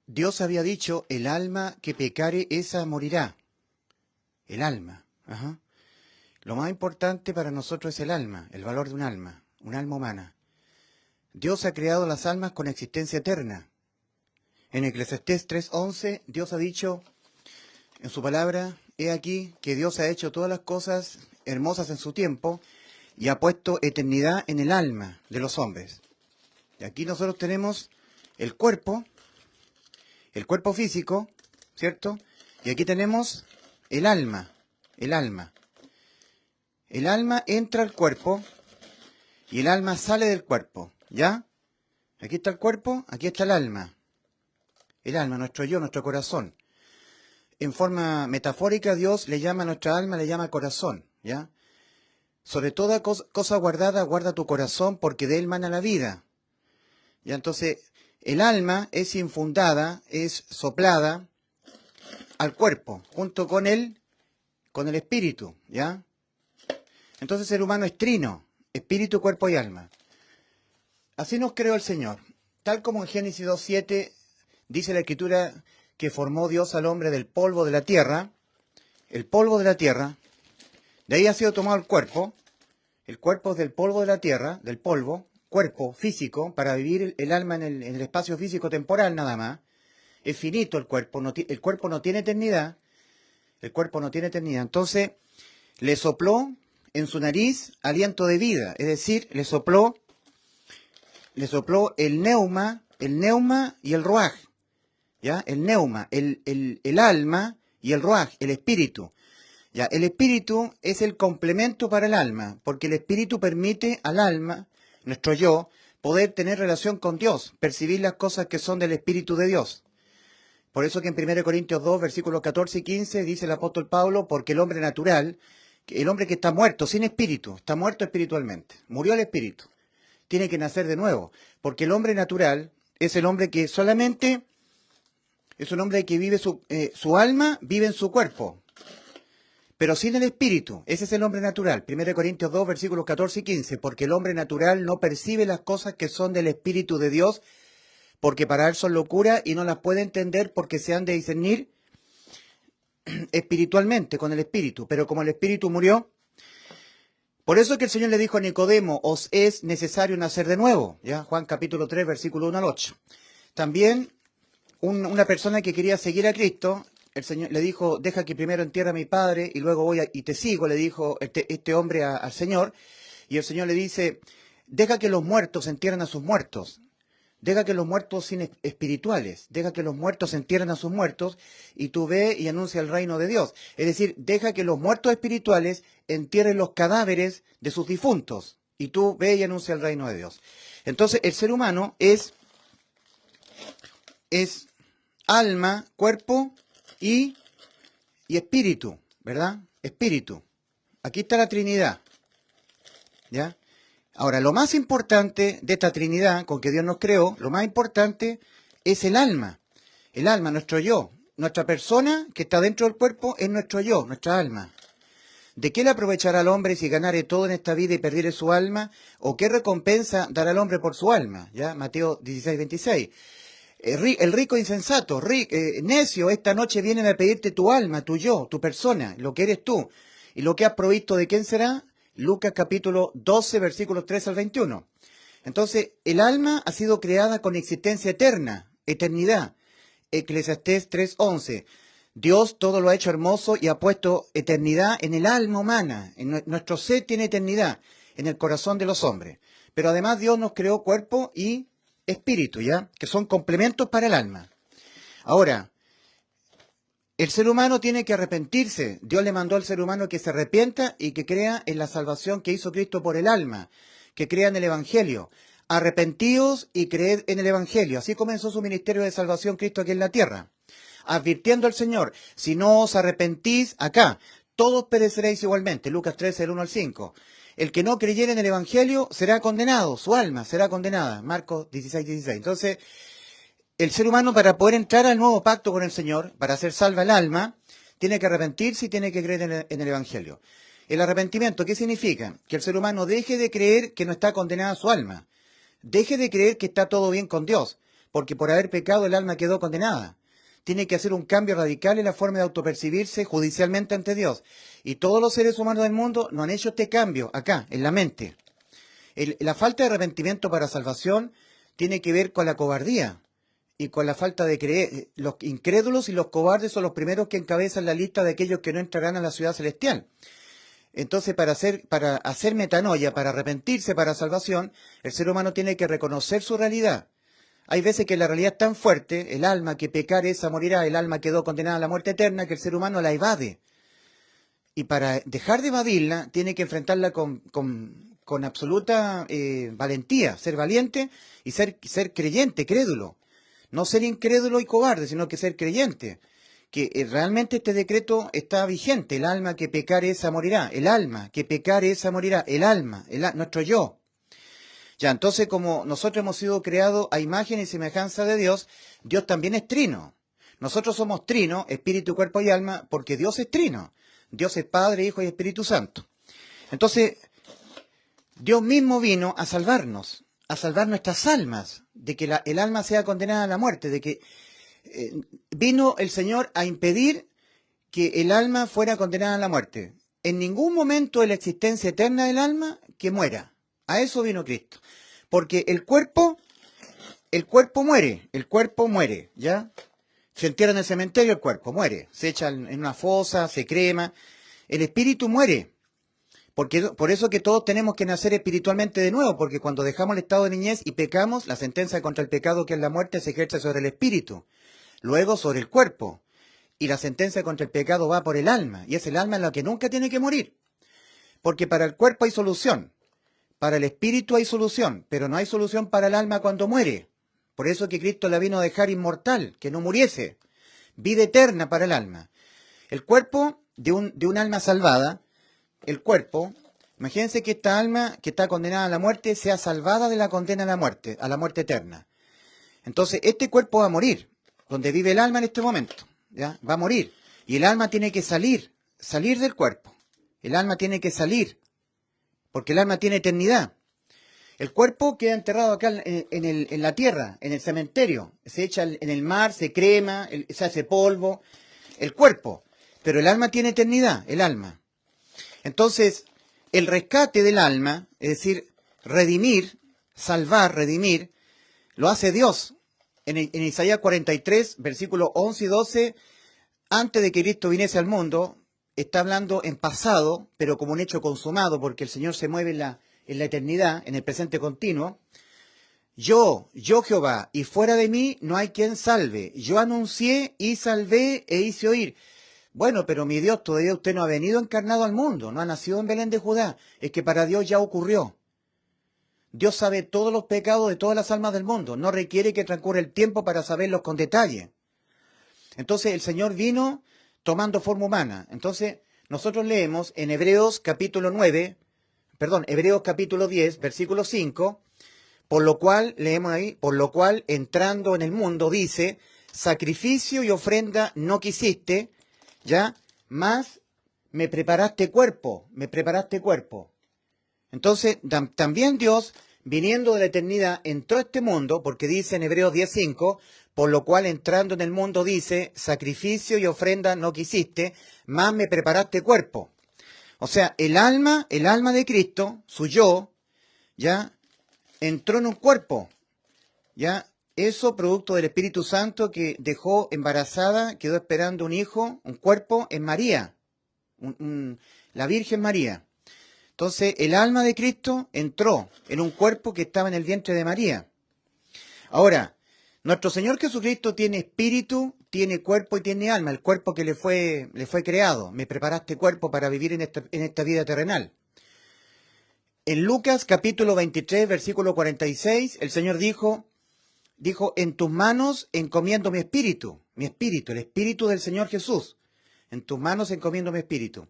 Dios había dicho, el alma que pecare, esa morirá. El alma. Ajá. Lo más importante para nosotros es el alma, el valor de un alma humana. Dios ha creado las almas con existencia eterna. En Eclesiastés 3:11, Dios ha dicho en su palabra, he aquí que Dios ha hecho todas las cosas hermosas en su tiempo y ha puesto eternidad en el alma de los hombres. Y aquí nosotros tenemos el cuerpo físico, ¿cierto? Y aquí tenemos el alma, el alma. El alma entra al cuerpo y el alma sale del cuerpo, ¿ya? Aquí está el cuerpo, aquí está el alma. El alma, nuestro yo, nuestro corazón. En forma metafórica, Dios le llama a nuestra alma, le llama corazón, ¿ya? Sobre toda cosa guardada, guarda tu corazón, porque de él mana la vida. ¿Ya? Entonces, el alma es infundada, es soplada al cuerpo, junto con el espíritu, ¿ya? Entonces el ser humano es trino, espíritu, cuerpo y alma. Así nos creó el Señor. Tal como en Génesis 2:7 dice la Escritura que formó Dios al hombre del polvo de la tierra, el polvo de la tierra, de ahí ha sido tomado el cuerpo es del polvo de la tierra, del polvo, cuerpo físico, para vivir el alma en el espacio físico temporal nada más. Es finito el cuerpo no tiene eternidad, Entonces, le sopló en su nariz aliento de vida, es decir, le sopló el neuma y el ruaj, ¿ya? El neuma, el alma y el ruaj, el espíritu. ¿Ya? El espíritu es el complemento para el alma, porque el espíritu permite al alma, nuestro yo, poder tener relación con Dios, percibir las cosas que son del espíritu de Dios. Por eso que en 1 Corintios 2, versículos 14 y 15, dice el apóstol Pablo, porque el hombre natural, el hombre que está muerto, sin espíritu, está muerto espiritualmente, murió el espíritu, tiene que nacer de nuevo, porque el hombre natural es el hombre que solamente, es un hombre que vive su alma, vive en su cuerpo, pero sin el espíritu. Ese es el hombre natural. 1 Corintios 2, versículos 14 y 15, porque el hombre natural no percibe las cosas que son del espíritu de Dios, porque para él son locura y no las puede entender porque se han de discernir espiritualmente, con el espíritu. Pero como el espíritu murió, por eso es que el Señor le dijo a Nicodemo, os es necesario nacer de nuevo. ¿Ya? Juan capítulo 3, versículo 1 al 8. También una persona que quería seguir a Cristo, el Señor le dijo, deja que primero entierre a mi padre y luego voy y te sigo, le dijo este hombre al Señor. Y el Señor le dice, deja que los muertos entierren a sus muertos. Deja que los muertos espirituales, deja que los muertos entierren a sus muertos y tú ve y anuncia el reino de Dios. Es decir, deja que los muertos espirituales entierren los cadáveres de sus difuntos y tú ve y anuncia el reino de Dios. Entonces, el ser humano es alma, cuerpo y espíritu, ¿verdad? Espíritu. Aquí está la Trinidad, ¿ya? Ahora, lo más importante de esta Trinidad con que Dios nos creó, lo más importante es el alma, nuestro yo, nuestra persona que está dentro del cuerpo es nuestro yo, nuestra alma. ¿De qué le aprovechará al hombre si ganare todo en esta vida y perdiere su alma? ¿O qué recompensa dará al hombre por su alma? ¿Ya? Mateo 16:26. El rico insensato, necio, esta noche vienen a pedirte tu alma, tu yo, tu persona, lo que eres tú. ¿Y lo que has provisto de quién será? Lucas capítulo 12, versículos 3 al 21. Entonces, el alma ha sido creada con existencia eterna, eternidad. Eclesiastés 3:11. Dios todo lo ha hecho hermoso y ha puesto eternidad en el alma humana. Nuestro ser tiene eternidad en el corazón de los hombres. Pero además Dios nos creó cuerpo y espíritu, ¿ya? Que son complementos para el alma. Ahora, el ser humano tiene que arrepentirse. Dios le mandó al ser humano que se arrepienta y que crea en la salvación que hizo Cristo por el alma, que crea en el Evangelio. Arrepentíos y creed en el Evangelio. Así comenzó su ministerio de salvación Cristo aquí en la tierra. Advirtiendo al Señor, si no os arrepentís acá, todos pereceréis igualmente. Lucas 13, del 1 al 5. El que no creyere en el Evangelio será condenado, su alma será condenada. Marcos 16:16. Entonces, el ser humano para poder entrar al nuevo pacto con el Señor, para hacer salva el alma, tiene que arrepentirse y tiene que creer en el Evangelio. El arrepentimiento, ¿qué significa? Que el ser humano deje de creer que no está condenada su alma. Deje de creer que está todo bien con Dios. porque por haber pecado el alma quedó condenada. Tiene que hacer un cambio radical en la forma de autopercibirse judicialmente ante Dios. Y todos los seres humanos del mundo no han hecho este cambio acá, en la mente. La falta de arrepentimiento para salvación tiene que ver con la cobardía y con la falta de creer. Los incrédulos y los cobardes son los primeros que encabezan la lista de aquellos que no entrarán a la ciudad celestial. Entonces, para hacer metanoia, para arrepentirse para salvación, el ser humano tiene que reconocer su realidad. Hay veces que la realidad es tan fuerte, el alma que pecar esa morirá, el alma quedó condenada a la muerte eterna, que el ser humano la evade. Y para dejar de evadirla, tiene que enfrentarla con absoluta valentía, ser valiente y ser creyente, crédulo. No ser incrédulo y cobarde, sino que ser creyente. Que realmente este decreto está vigente. El alma que pecar esa morirá. El alma que pecar esa morirá. El alma, nuestro yo. Ya, entonces, como nosotros hemos sido creados a imagen y semejanza de Dios, Dios también es trino. Nosotros somos trino, espíritu, cuerpo y alma, porque Dios es trino. Dios es Padre, Hijo y Espíritu Santo. Entonces, Dios mismo vino a salvar nuestras almas, de que el alma sea condenada a la muerte, de que vino el Señor a impedir que el alma fuera condenada a la muerte. En ningún momento de la existencia eterna del alma que muera. A eso vino Cristo. Porque el cuerpo muere, ¿ya? Se entierra en el cementerio, el cuerpo muere. Se echa en una fosa, se crema. El espíritu muere. Por eso que todos tenemos que nacer espiritualmente de nuevo, porque cuando dejamos el estado de niñez y pecamos, la sentencia contra el pecado, que es la muerte, se ejerce sobre el espíritu, luego sobre el cuerpo, y la sentencia contra el pecado va por el alma, y es el alma la que nunca tiene que morir, porque para el cuerpo hay solución, para el espíritu hay solución, pero no hay solución para el alma cuando muere. Por eso que Cristo la vino a dejar inmortal, que no muriese, vida eterna para el alma. El cuerpo de un alma salvada, el cuerpo, imagínense que esta alma que está condenada a la muerte sea salvada de la condena a la muerte eterna. Entonces, este cuerpo va a morir, donde vive el alma en este momento, ¿ya? Va a morir. Y el alma tiene que salir del cuerpo. El alma tiene que salir, porque el alma tiene eternidad. El cuerpo queda enterrado acá en la tierra, en el cementerio. Se echa en el mar, se crema, se hace polvo. El cuerpo. Pero el alma tiene eternidad, el alma. Entonces, el rescate del alma, es decir, redimir, salvar, redimir, lo hace Dios. En Isaías 43, versículos 11 y 12, antes de que Cristo viniese al mundo, está hablando en pasado, pero como un hecho consumado, porque el Señor se mueve en la eternidad, en el presente continuo. Yo Jehová, y fuera de mí no hay quien salve. Yo anuncié y salvé e hice oír. Bueno, pero mi Dios, todavía usted no ha venido encarnado al mundo, no ha nacido en Belén de Judá. Es que para Dios ya ocurrió. Dios sabe todos los pecados de todas las almas del mundo. No requiere que transcurra el tiempo para saberlos con detalle. Entonces el Señor vino tomando forma humana. Entonces nosotros leemos en Hebreos capítulo 10, versículo 5, por lo cual, leemos ahí, por lo cual entrando en el mundo dice, sacrificio y ofrenda no quisiste, ¿ya? Más me preparaste cuerpo. Entonces, también Dios, viniendo de la eternidad, entró a este mundo, porque dice en Hebreos 10:5, por lo cual entrando en el mundo dice, sacrificio y ofrenda no quisiste, más me preparaste cuerpo. O sea, el alma de Cristo, su yo, ya entró en un cuerpo, ya. Eso producto del Espíritu Santo que dejó embarazada, quedó esperando un hijo, un cuerpo en María, la Virgen María. Entonces, el alma de Cristo entró en un cuerpo que estaba en el vientre de María. Ahora, nuestro Señor Jesucristo tiene espíritu, tiene cuerpo y tiene alma, el cuerpo que le fue creado. Me preparaste cuerpo para vivir en esta vida terrenal. En Lucas capítulo 23, versículo 46, el Señor dijo, en tus manos encomiendo mi espíritu, el espíritu del Señor Jesús. En tus manos encomiendo mi espíritu.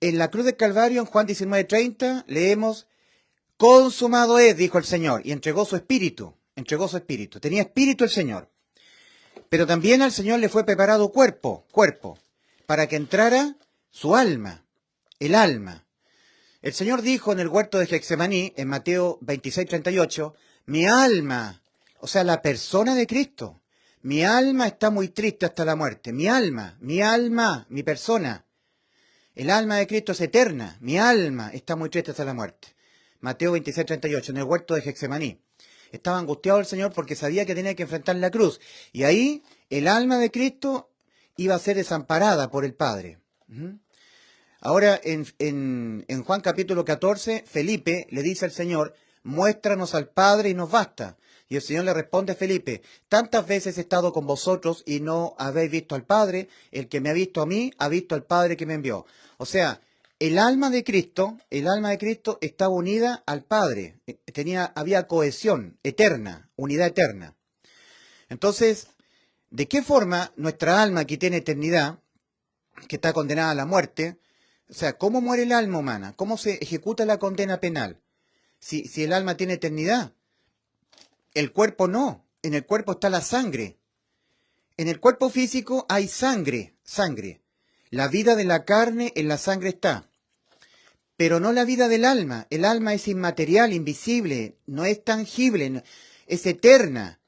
En la cruz del Calvario, en Juan 19:30, leemos, consumado es, dijo el Señor, y entregó su espíritu. Tenía espíritu el Señor. Pero también al Señor le fue preparado cuerpo, para que entrara su alma, el alma. El Señor dijo en el huerto de Getsemaní, en Mateo 26:38, mi alma O sea, la persona de Cristo. Mi alma está muy triste hasta la muerte. Mi alma, mi persona. El alma de Cristo es eterna. Mi alma está muy triste hasta la muerte. Mateo 26:38, en el huerto de Getsemaní. Estaba angustiado el Señor porque sabía que tenía que enfrentar la cruz. Y ahí el alma de Cristo iba a ser desamparada por el Padre. Ahora, en Juan capítulo 14, Felipe le dice al Señor, muéstranos al Padre y nos basta. Y el Señor le responde a Felipe, tantas veces he estado con vosotros y no habéis visto al Padre, el que me ha visto a mí, ha visto al Padre que me envió. O sea, el alma de Cristo estaba unida al Padre, había cohesión eterna, unidad eterna. Entonces, ¿de qué forma nuestra alma que tiene eternidad, que está condenada a la muerte, o sea, cómo muere el alma humana? ¿Cómo se ejecuta la condena penal? Si el alma tiene eternidad, el cuerpo no. En el cuerpo está la sangre. En el cuerpo físico hay sangre. La vida de la carne en la sangre está. Pero no la vida del alma. El alma es inmaterial, invisible, no es tangible, es eterna.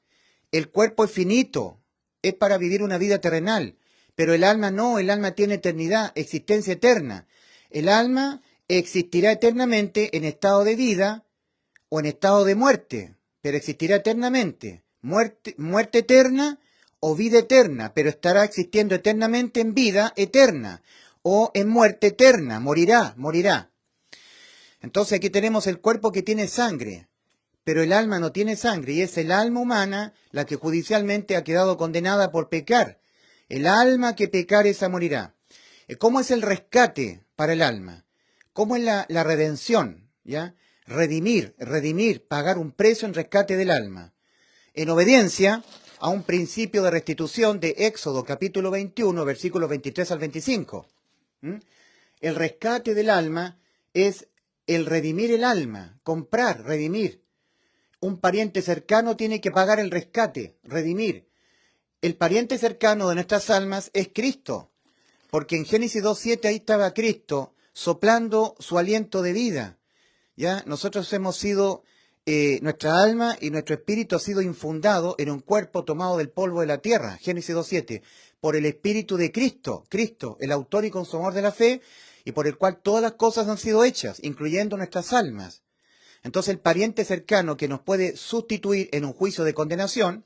El cuerpo es finito, es para vivir una vida terrenal. Pero el alma no, el alma tiene eternidad, existencia eterna. El alma existirá eternamente en estado de vida o en estado de muerte, pero existirá eternamente. Muerte eterna o vida eterna, pero estará existiendo eternamente en vida eterna o en muerte eterna, morirá. Entonces aquí tenemos el cuerpo que tiene sangre, pero el alma no tiene sangre y es el alma humana la que judicialmente ha quedado condenada por pecar. El alma que pecare esa morirá. ¿Cómo es el rescate para el alma? ¿Cómo es la redención? ¿Ya? Redimir, pagar un precio en rescate del alma. En obediencia a un principio de restitución de Éxodo capítulo 21, versículos 23 al 25. El rescate del alma es el redimir el alma, comprar, redimir. Un pariente cercano tiene que pagar el rescate, redimir. El pariente cercano de nuestras almas es Cristo, porque en Génesis 2:7 ahí estaba Cristo soplando su aliento de vida. ¿Ya? Nosotros hemos sido, nuestra alma y nuestro espíritu ha sido infundado en un cuerpo tomado del polvo de la tierra, Génesis 2:7, por el espíritu de Cristo, el autor y consumador de la fe, y por el cual todas las cosas han sido hechas, incluyendo nuestras almas. Entonces el pariente cercano que nos puede sustituir en un juicio de condenación,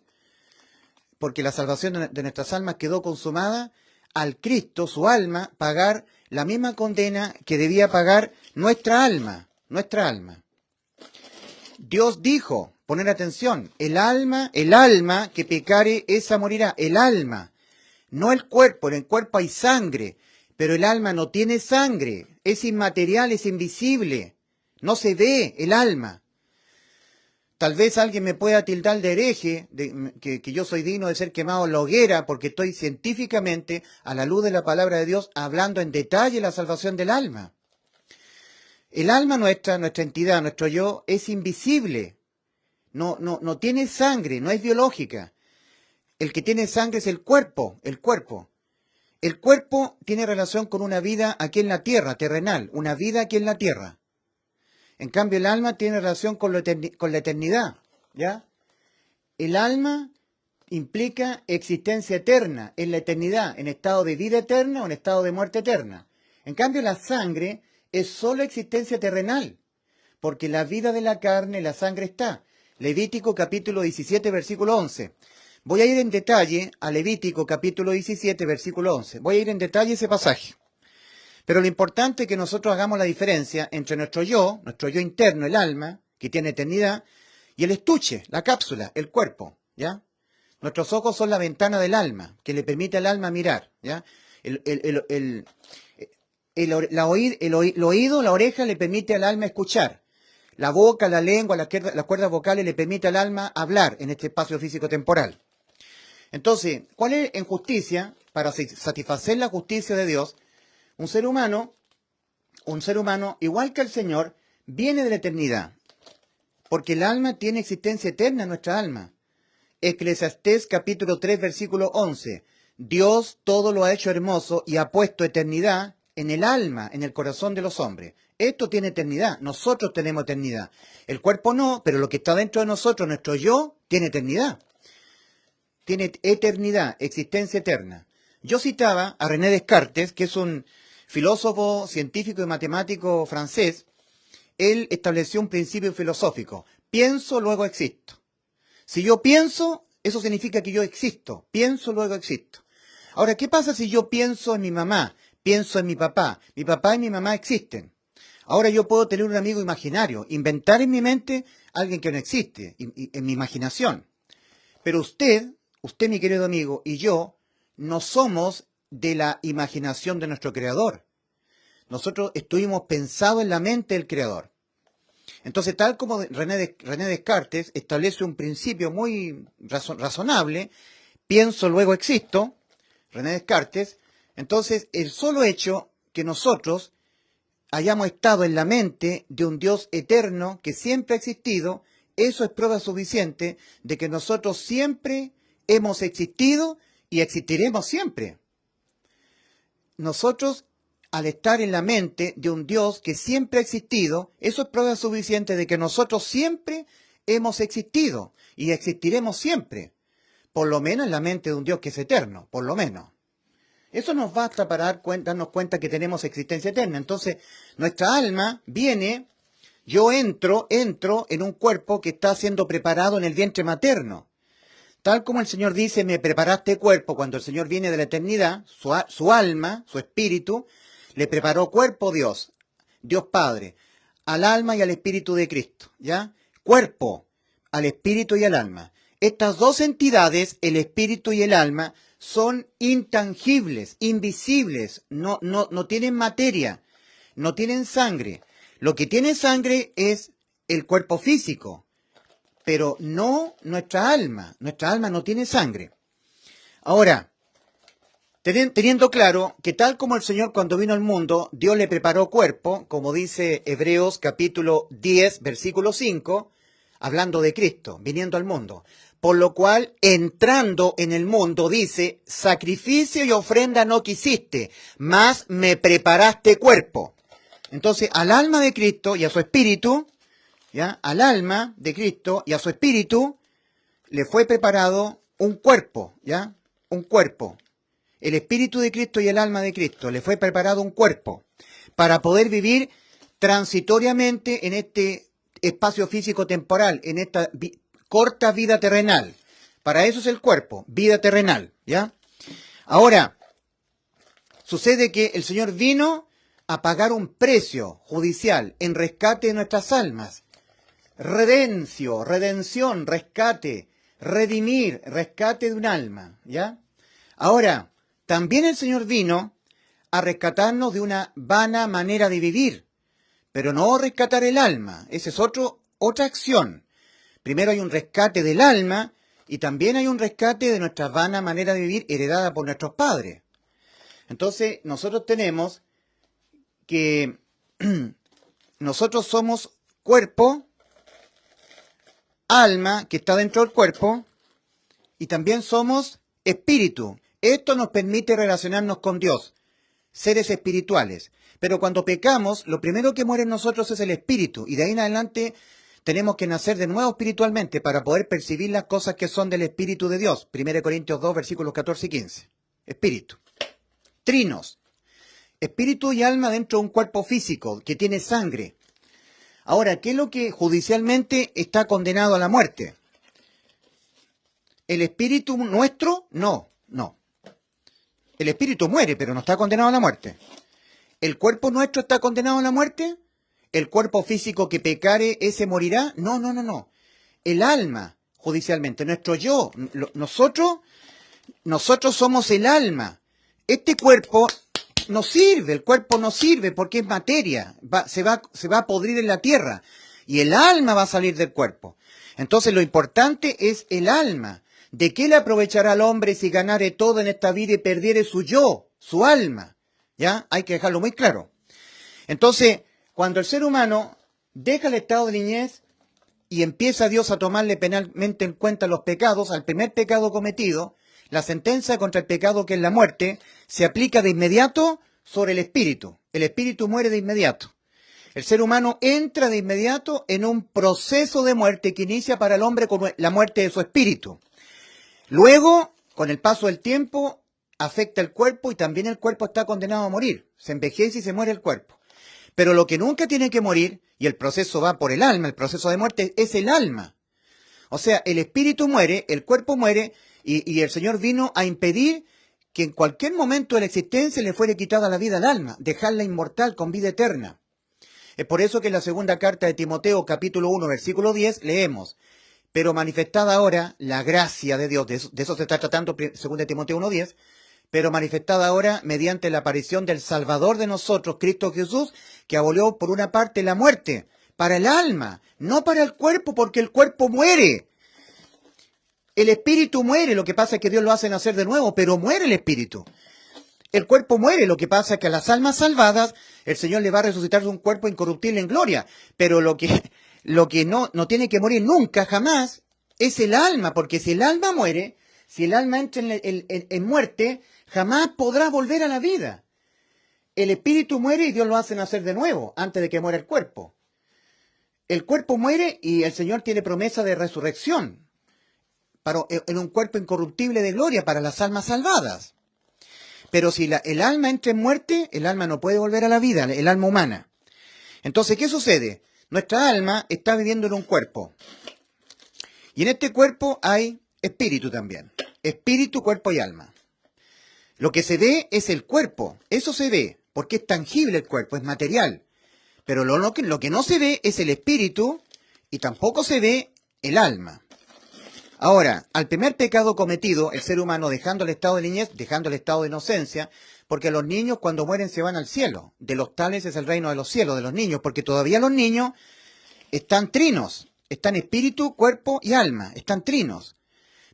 porque la salvación de nuestras almas quedó consumada, al Cristo, su alma, pagar la misma condena que debía pagar nuestra alma. Dios dijo, poner atención, el alma que pecare, esa morirá. El alma, no el cuerpo. En el cuerpo hay sangre, pero el alma no tiene sangre. Es inmaterial, es invisible. No se ve el alma. Tal vez alguien me pueda tildar de hereje, que yo soy digno de ser quemado en la hoguera, porque estoy científicamente, a la luz de la palabra de Dios, hablando en detalle la salvación del alma. El alma nuestra entidad, nuestro yo, es invisible. No tiene sangre, no es biológica. El que tiene sangre es el cuerpo. El cuerpo tiene relación con una vida aquí en la tierra, terrenal, una vida aquí en la tierra. En cambio, el alma tiene relación con la eternidad, ¿ya? El alma implica existencia eterna en la eternidad, en estado de vida eterna o en estado de muerte eterna. En cambio, la sangre es solo existencia terrenal, porque la vida de la carne, la sangre está. Levítico capítulo 17, versículo 11. Voy a ir en detalle a Levítico capítulo 17, versículo 11. Voy a ir en detalle ese pasaje. Pero lo importante es que nosotros hagamos la diferencia entre nuestro yo interno, el alma, que tiene eternidad, y el estuche, la cápsula, el cuerpo, ¿ya? Nuestros ojos son la ventana del alma, que le permite al alma mirar, ¿ya? El oído, la oreja le permite al alma escuchar. La boca, la lengua, las cuerdas vocales le permite al alma hablar en este espacio físico-temporal. Entonces, ¿cuál es en justicia? Para satisfacer la justicia de Dios, un ser humano, igual que el Señor, viene de la eternidad, porque el alma tiene existencia eterna en nuestra alma. Eclesiastés capítulo 3, versículo 11. Dios todo lo ha hecho hermoso y ha puesto eternidad en el alma, en el corazón de los hombres. Esto tiene eternidad, nosotros tenemos eternidad. El cuerpo no, pero lo que está dentro de nosotros, nuestro yo, tiene eternidad. Tiene eternidad, existencia eterna. Yo citaba a René Descartes, que es un filósofo, científico y matemático francés. Él estableció un principio filosófico. Pienso, luego existo. Si yo pienso, eso significa que yo existo. Pienso, luego existo. Ahora, ¿qué pasa si yo pienso en mi mamá? Pienso en mi papá. Mi papá y mi mamá existen. Ahora yo puedo tener un amigo imaginario, inventar en mi mente a alguien que no existe, en mi imaginación. Pero usted, mi querido amigo, y yo, no somos de la imaginación de nuestro Creador. Nosotros estuvimos pensados en la mente del Creador. Entonces, tal como René Descartes establece un principio muy razonable, pienso, luego existo, René Descartes, entonces el solo hecho que nosotros hayamos estado en la mente de un Dios eterno que siempre ha existido, eso es prueba suficiente de que nosotros siempre hemos existido y existiremos siempre. Nosotros, al estar en la mente de un Dios que siempre ha existido, eso es prueba suficiente de que nosotros siempre hemos existido y existiremos siempre. Por lo menos en la mente de un Dios que es eterno, por lo menos. Eso nos basta para darnos cuenta que tenemos existencia eterna. Entonces, nuestra alma viene, yo entro en un cuerpo que está siendo preparado en el vientre materno. Tal como el Señor dice, me preparaste cuerpo, cuando el Señor viene de la eternidad, su alma, su espíritu, le preparó cuerpo Dios Padre, al alma y al espíritu de Cristo, ¿ya? Cuerpo, al espíritu y al alma. Estas dos entidades, el espíritu y el alma, son intangibles, invisibles, no tienen materia, no tienen sangre. Lo que tiene sangre es el cuerpo físico, pero no nuestra alma. Nuestra alma no tiene sangre. Ahora, teniendo claro que tal como el Señor cuando vino al mundo, Dios le preparó cuerpo, como dice Hebreos capítulo 10, versículo 5, hablando de Cristo, viniendo al mundo. Por lo cual, entrando en el mundo, dice, sacrificio y ofrenda no quisiste, mas me preparaste cuerpo. Entonces, al alma de Cristo y a su espíritu, ¿ya? Al alma de Cristo y a su espíritu, le fue preparado un cuerpo, ¿ya? Un cuerpo. El espíritu de Cristo y el alma de Cristo, le fue preparado un cuerpo para poder vivir transitoriamente en este espacio físico temporal, en esta corta vida terrenal. Para eso es el cuerpo, vida terrenal, ¿ya? Ahora, sucede que el Señor vino a pagar un precio judicial en rescate de nuestras almas. Redención, rescate, redimir, rescate de un alma, ¿ya? Ahora, también el Señor vino a rescatarnos de una vana manera de vivir, pero no rescatar el alma, esa es otra acción. Primero hay un rescate del alma y también hay un rescate de nuestra vana manera de vivir heredada por nuestros padres. Entonces, nosotros tenemos que nosotros somos cuerpo, alma que está dentro del cuerpo y también somos espíritu. Esto nos permite relacionarnos con Dios, seres espirituales. Pero cuando pecamos, lo primero que muere en nosotros es el espíritu y de ahí en adelante tenemos que nacer de nuevo espiritualmente para poder percibir las cosas que son del Espíritu de Dios. 1 Corintios 2, versículos 14 y 15. Espíritu. Trinos. Espíritu y alma dentro de un cuerpo físico que tiene sangre. Ahora, ¿qué es lo que judicialmente está condenado a la muerte? ¿El espíritu nuestro? No. El espíritu muere, pero no está condenado a la muerte. ¿El cuerpo nuestro está condenado a la muerte? ¿El cuerpo físico que pecare, ese morirá? No. El alma, judicialmente, nuestro yo, nosotros somos el alma. Este cuerpo no sirve, el cuerpo no sirve porque es materia, se va a podrir en la tierra y el alma va a salir del cuerpo. Entonces lo importante es el alma. ¿De qué le aprovechará al hombre si ganare todo en esta vida y perdiere su yo, su alma? ¿Ya? Hay que dejarlo muy claro. Entonces, cuando el ser humano deja el estado de niñez y empieza Dios a tomarle penalmente en cuenta los pecados, al primer pecado cometido, la sentencia contra el pecado que es la muerte, se aplica de inmediato sobre el espíritu. El espíritu muere de inmediato. El ser humano entra de inmediato en un proceso de muerte que inicia para el hombre con la muerte de su espíritu. Luego, con el paso del tiempo, afecta el cuerpo y también el cuerpo está condenado a morir. Se envejece y se muere el cuerpo. Pero lo que nunca tiene que morir, y el proceso va por el alma, el proceso de muerte, es el alma. O sea, el espíritu muere, el cuerpo muere, y el Señor vino a impedir que en cualquier momento de la existencia le fuera quitada la vida al alma, dejarla inmortal con vida eterna. Es por eso que en la segunda carta de Timoteo, capítulo 1, versículo 10, leemos: pero manifestada ahora la gracia de Dios, de eso se está tratando 2 Timoteo 1:10, pero manifestada ahora mediante la aparición del Salvador de nosotros, Cristo Jesús, que abolió por una parte la muerte, para el alma, no para el cuerpo, porque el cuerpo muere. El espíritu muere, lo que pasa es que Dios lo hace nacer de nuevo, pero muere el espíritu. El cuerpo muere, lo que pasa es que a las almas salvadas el Señor le va a resucitar un cuerpo incorruptible en gloria, pero lo que no tiene que morir nunca, jamás, es el alma, porque si el alma muere, si el alma entra en muerte, jamás podrá volver a la vida. El espíritu muere y Dios lo hace nacer de nuevo, antes de que muera el cuerpo. El cuerpo muere y el Señor tiene promesa de resurrección, en un cuerpo incorruptible de gloria para las almas salvadas. Pero si el alma entra en muerte, el alma no puede volver a la vida, el alma humana. Entonces, ¿qué sucede? Nuestra alma está viviendo en un cuerpo. Y en este cuerpo hay espíritu también. Espíritu, cuerpo y alma. Lo que se ve es el cuerpo. Eso se ve, porque es tangible el cuerpo, es material. Pero lo que no se ve es el espíritu y tampoco se ve el alma. Ahora, al primer pecado cometido, el ser humano dejando el estado de niñez, dejando el estado de inocencia, porque los niños cuando mueren se van al cielo. De los tales es el reino de los cielos, de los niños, porque todavía los niños están trinos, están espíritu, cuerpo y alma, están trinos.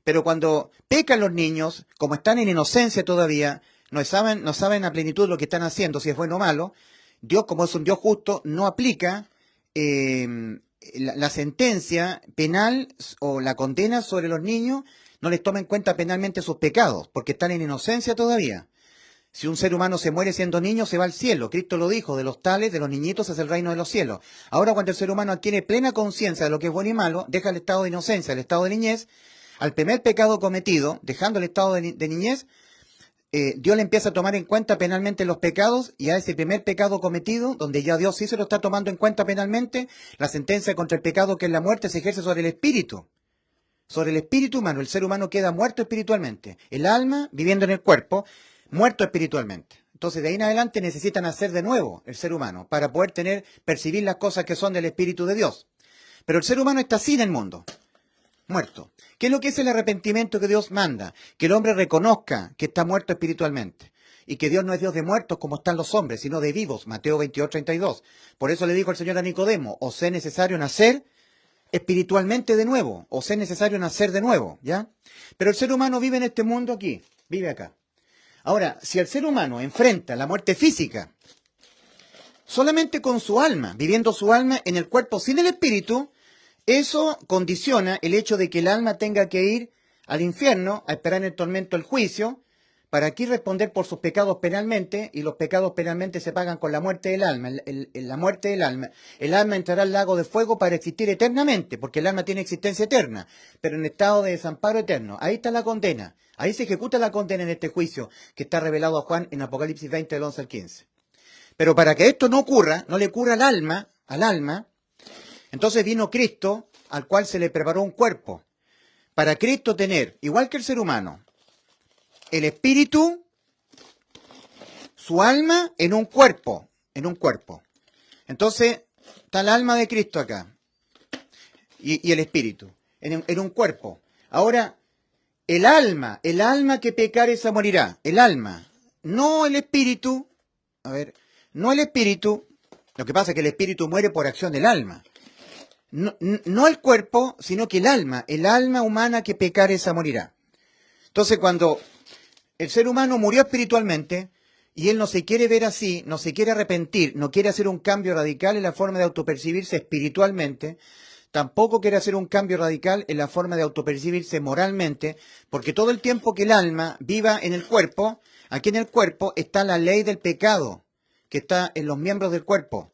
Pero cuando pecan los niños, como están en inocencia todavía, no saben a plenitud lo que están haciendo, si es bueno o malo, Dios, como es un Dios justo, no aplica la sentencia penal o la condena sobre los niños, no les toma en cuenta penalmente sus pecados, porque están en inocencia todavía. Si un ser humano se muere siendo niño, se va al cielo. Cristo lo dijo, de los tales, de los niñitos, es el reino de los cielos. Ahora, cuando el ser humano adquiere plena conciencia de lo que es bueno y malo, deja el estado de inocencia, el estado de niñez, al primer pecado cometido, dejando el estado de niñez, Dios le empieza a tomar en cuenta penalmente los pecados, y a ese primer pecado cometido, donde ya Dios sí se lo está tomando en cuenta penalmente, la sentencia contra el pecado, que es la muerte, se ejerce sobre el espíritu humano. El ser humano queda muerto espiritualmente. El alma, viviendo en el cuerpo, muerto espiritualmente. Entonces, de ahí en adelante necesita nacer de nuevo el ser humano, para poder percibir las cosas que son del Espíritu de Dios. Pero el ser humano está así en el mundo, muerto. ¿Qué es lo que es el arrepentimiento que Dios manda? Que el hombre reconozca que está muerto espiritualmente. Y que Dios no es Dios de muertos como están los hombres, sino de vivos. Mateo 28:32. Por eso le dijo el Señor a Nicodemo: os es necesario nacer espiritualmente de nuevo. Os es necesario nacer de nuevo, ¿ya? Pero el ser humano vive en este mundo aquí, vive acá. Ahora, si el ser humano enfrenta la muerte física solamente con su alma, viviendo su alma en el cuerpo sin el espíritu, eso condiciona el hecho de que el alma tenga que ir al infierno a esperar en el tormento el juicio, para aquí responder por sus pecados penalmente, y los pecados penalmente se pagan con la muerte del alma, la muerte del alma. El alma entrará al lago de fuego para existir eternamente, porque el alma tiene existencia eterna, pero en estado de desamparo eterno. Ahí está la condena, ahí se ejecuta la condena en este juicio que está revelado a Juan en Apocalipsis 20, del 11 al 15. Pero para que esto no ocurra, no le ocurra al alma, entonces vino Cristo, al cual se le preparó un cuerpo, para Cristo tener, igual que el ser humano, el espíritu, su alma en un cuerpo. Entonces, está el alma de Cristo acá, y el espíritu, en un cuerpo. Ahora, el alma que pecare, esa morirá. El alma, no el espíritu. No el espíritu. Lo que pasa es que el espíritu muere por acción del alma. No el cuerpo, sino que el alma humana que pecare, esa morirá. Entonces, cuando el ser humano murió espiritualmente y él no se quiere ver así, no se quiere arrepentir, no quiere hacer un cambio radical en la forma de autopercibirse espiritualmente, tampoco quiere hacer un cambio radical en la forma de autopercibirse moralmente, porque todo el tiempo que el alma viva en el cuerpo, aquí en el cuerpo está la ley del pecado, que está en los miembros del cuerpo.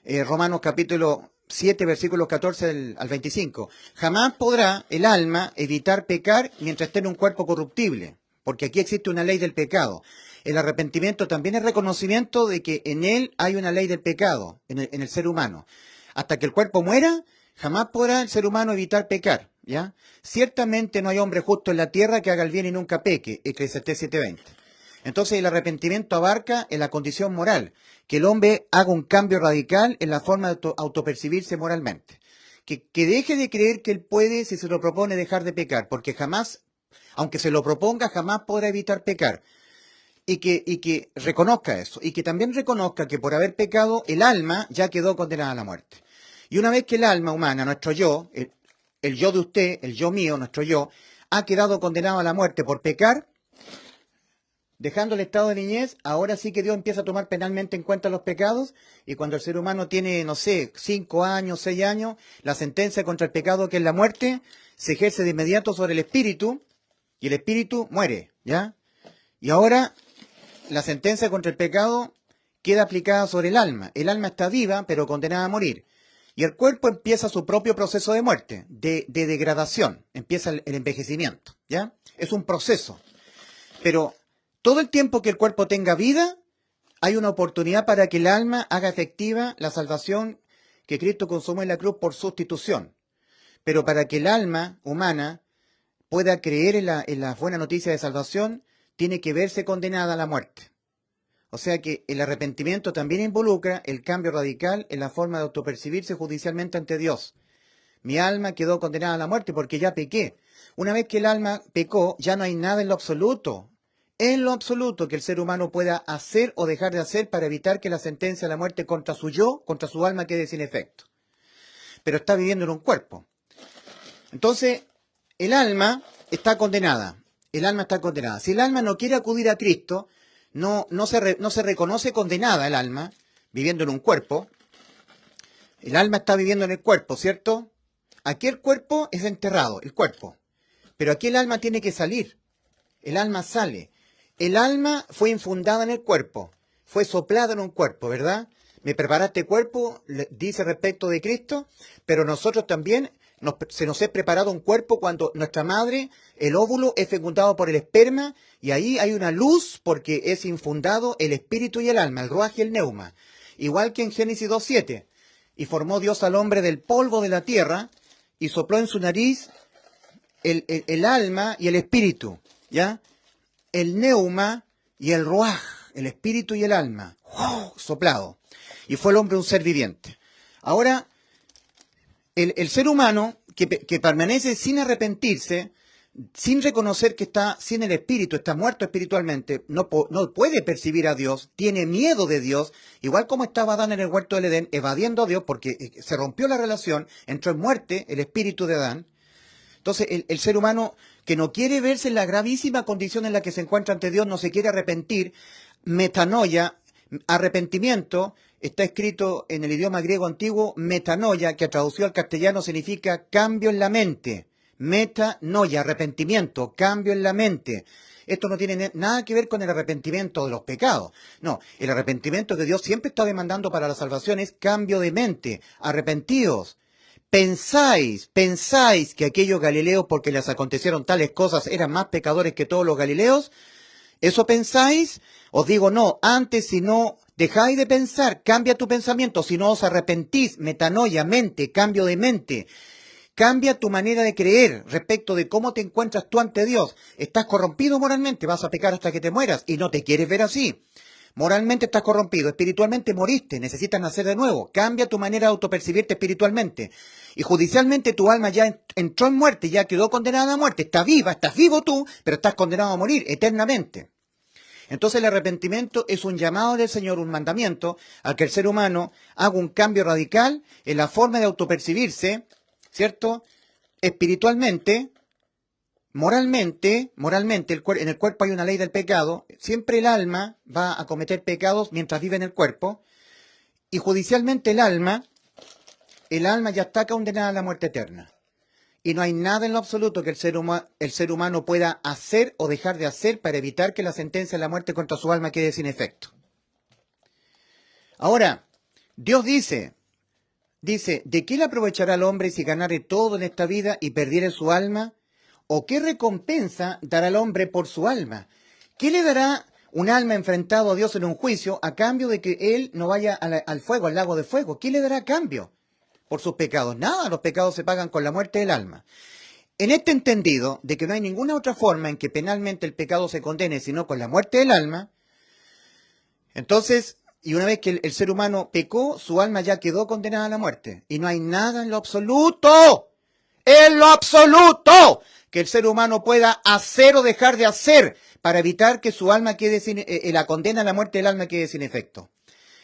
Romanos capítulo 7, versículos 14 al 25. Jamás podrá el alma evitar pecar mientras esté en un cuerpo corruptible, porque aquí existe una ley del pecado. El arrepentimiento también es reconocimiento de que en él hay una ley del pecado, en el ser humano. Hasta que el cuerpo muera, jamás podrá el ser humano evitar pecar, ¿ya? Ciertamente no hay hombre justo en la tierra que haga el bien y nunca peque, Eclesiastés 7:20. Entonces el arrepentimiento abarca en la condición moral, que el hombre haga un cambio radical en la forma de autopercibirse moralmente. Que deje de creer que él puede, si se lo propone, dejar de pecar, porque jamás, aunque se lo proponga, jamás podrá evitar pecar. Y que reconozca eso, y que también reconozca que por haber pecado, el alma ya quedó condenada a la muerte. Y una vez que el alma humana, nuestro yo, el yo de usted, el yo mío, nuestro yo, ha quedado condenado a la muerte por pecar, dejando el estado de niñez, ahora sí que Dios empieza a tomar penalmente en cuenta los pecados, y cuando el ser humano tiene, 5 años, 6 años, la sentencia contra el pecado, que es la muerte, se ejerce de inmediato sobre el espíritu, y el espíritu muere, ¿ya? Y ahora la sentencia contra el pecado queda aplicada sobre el alma. El alma está viva, pero condenada a morir. Y el cuerpo empieza su propio proceso de muerte, de degradación, empieza el envejecimiento, ¿ya? Es un proceso. Pero todo el tiempo que el cuerpo tenga vida, hay una oportunidad para que el alma haga efectiva la salvación que Cristo consumó en la cruz por sustitución. Pero para que el alma humana pueda creer en la buena noticia de salvación, tiene que verse condenada a la muerte. O sea que el arrepentimiento también involucra el cambio radical en la forma de autopercibirse judicialmente ante Dios. Mi alma quedó condenada a la muerte porque ya pequé. Una vez que el alma pecó, ya no hay nada en lo absoluto que el ser humano pueda hacer o dejar de hacer para evitar que la sentencia de la muerte contra su yo, contra su alma, quede sin efecto. Pero está viviendo en un cuerpo. Entonces, el alma está condenada. El alma está condenada. Si el alma no quiere acudir a Cristo, no se reconoce condenada el alma, viviendo en un cuerpo. El alma está viviendo en el cuerpo, ¿cierto? Aquí el cuerpo es enterrado, el cuerpo. Pero aquí el alma tiene que salir. El alma sale. El alma fue infundada en el cuerpo, fue soplada en un cuerpo, ¿verdad? Me preparaste cuerpo, dice respecto de Cristo, pero nosotros también se nos es preparado un cuerpo cuando nuestra madre, el óvulo, es fecundado por el esperma, y ahí hay una luz porque es infundado el espíritu y el alma, el ruaj y el neuma. Igual que en Génesis 2:7, y formó Dios al hombre del polvo de la tierra, y sopló en su nariz el alma y el espíritu, ¿ya? El neuma y el ruaj, el espíritu y el alma, soplado. Y fue el hombre un ser viviente. Ahora, el ser humano que permanece sin arrepentirse, sin reconocer que está sin el espíritu, está muerto espiritualmente, no puede percibir a Dios, tiene miedo de Dios, igual como estaba Adán en el huerto del Edén, evadiendo a Dios porque se rompió la relación, entró en muerte el espíritu de Adán. Entonces, el ser humano que no quiere verse en la gravísima condición en la que se encuentra ante Dios, no se quiere arrepentir, metanoia, arrepentimiento, está escrito en el idioma griego antiguo, metanoia, que traducido al castellano significa cambio en la mente. Metanoia, arrepentimiento, cambio en la mente. Esto no tiene nada que ver con el arrepentimiento de los pecados. No, el arrepentimiento que Dios siempre está demandando para la salvación es cambio de mente, arrepentidos. Pensáis que aquellos galileos, porque les acontecieron tales cosas, eran más pecadores que todos los galileos. ¿Eso pensáis? Os digo no, antes si no dejáis de pensar, cambia tu pensamiento, si no os arrepentís, metanoia, mente, cambio de mente. Cambia tu manera de creer respecto de cómo te encuentras tú ante Dios. Estás corrompido moralmente, vas a pecar hasta que te mueras y no te quieres ver así. Moralmente estás corrompido, espiritualmente moriste, necesitas nacer de nuevo. Cambia tu manera de autopercibirte espiritualmente. Y judicialmente tu alma ya entró en muerte, ya quedó condenada a muerte. Está viva, estás vivo tú, pero estás condenado a morir eternamente. Entonces el arrepentimiento es un llamado del Señor, un mandamiento, a que el ser humano haga un cambio radical en la forma de autopercibirse, ¿cierto? Espiritualmente, moralmente, en el cuerpo hay una ley del pecado, siempre el alma va a cometer pecados mientras vive en el cuerpo, y judicialmente el alma ya está condenada a la muerte eterna. Y no hay nada en lo absoluto que el ser humano pueda hacer o dejar de hacer para evitar que la sentencia de la muerte contra su alma quede sin efecto. Ahora, Dios dice, ¿de qué le aprovechará al hombre si ganare todo en esta vida y perdiere su alma? ¿O qué recompensa dará al hombre por su alma? ¿Qué le dará un alma enfrentado a Dios en un juicio a cambio de que él no vaya al fuego, al lago de fuego? ¿Qué le dará a cambio por sus pecados? Nada, los pecados se pagan con la muerte del alma. En este entendido de que no hay ninguna otra forma en que penalmente el pecado se condene sino con la muerte del alma, entonces, y una vez que el ser humano pecó, su alma ya quedó condenada a la muerte. Y no hay nada en lo absoluto, que el ser humano pueda hacer o dejar de hacer para evitar que su alma quede sin, la condena a la muerte del alma quede sin efecto.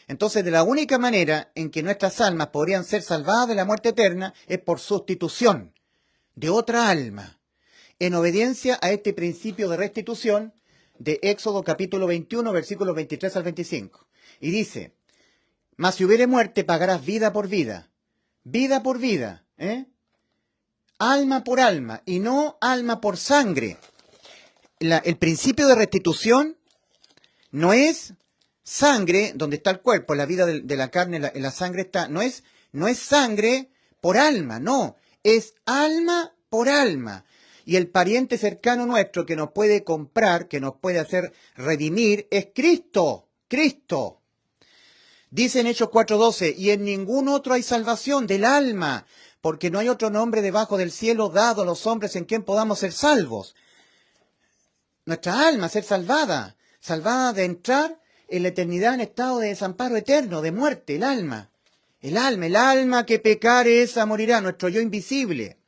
Entonces, de la única manera en que nuestras almas podrían ser salvadas de la muerte eterna es por sustitución de otra alma, en obediencia a este principio de restitución de Éxodo capítulo 21, versículos 23 al 25. Y dice, mas si hubiere muerte, pagarás vida por vida, alma por alma, y no alma por sangre. El principio de restitución no es sangre donde está el cuerpo, la vida de la carne, la sangre está, no es sangre por alma, no, es alma por alma. Y el pariente cercano nuestro que nos puede comprar, que nos puede hacer redimir, es Cristo. Dice en Hechos 4:12, y en ningún otro hay salvación del alma, porque no hay otro nombre debajo del cielo dado a los hombres en quien podamos ser salvos. Nuestra alma ser salvada de entrar en la eternidad en estado de desamparo eterno, de muerte, el alma que pecare esa morirá, nuestro yo invisible.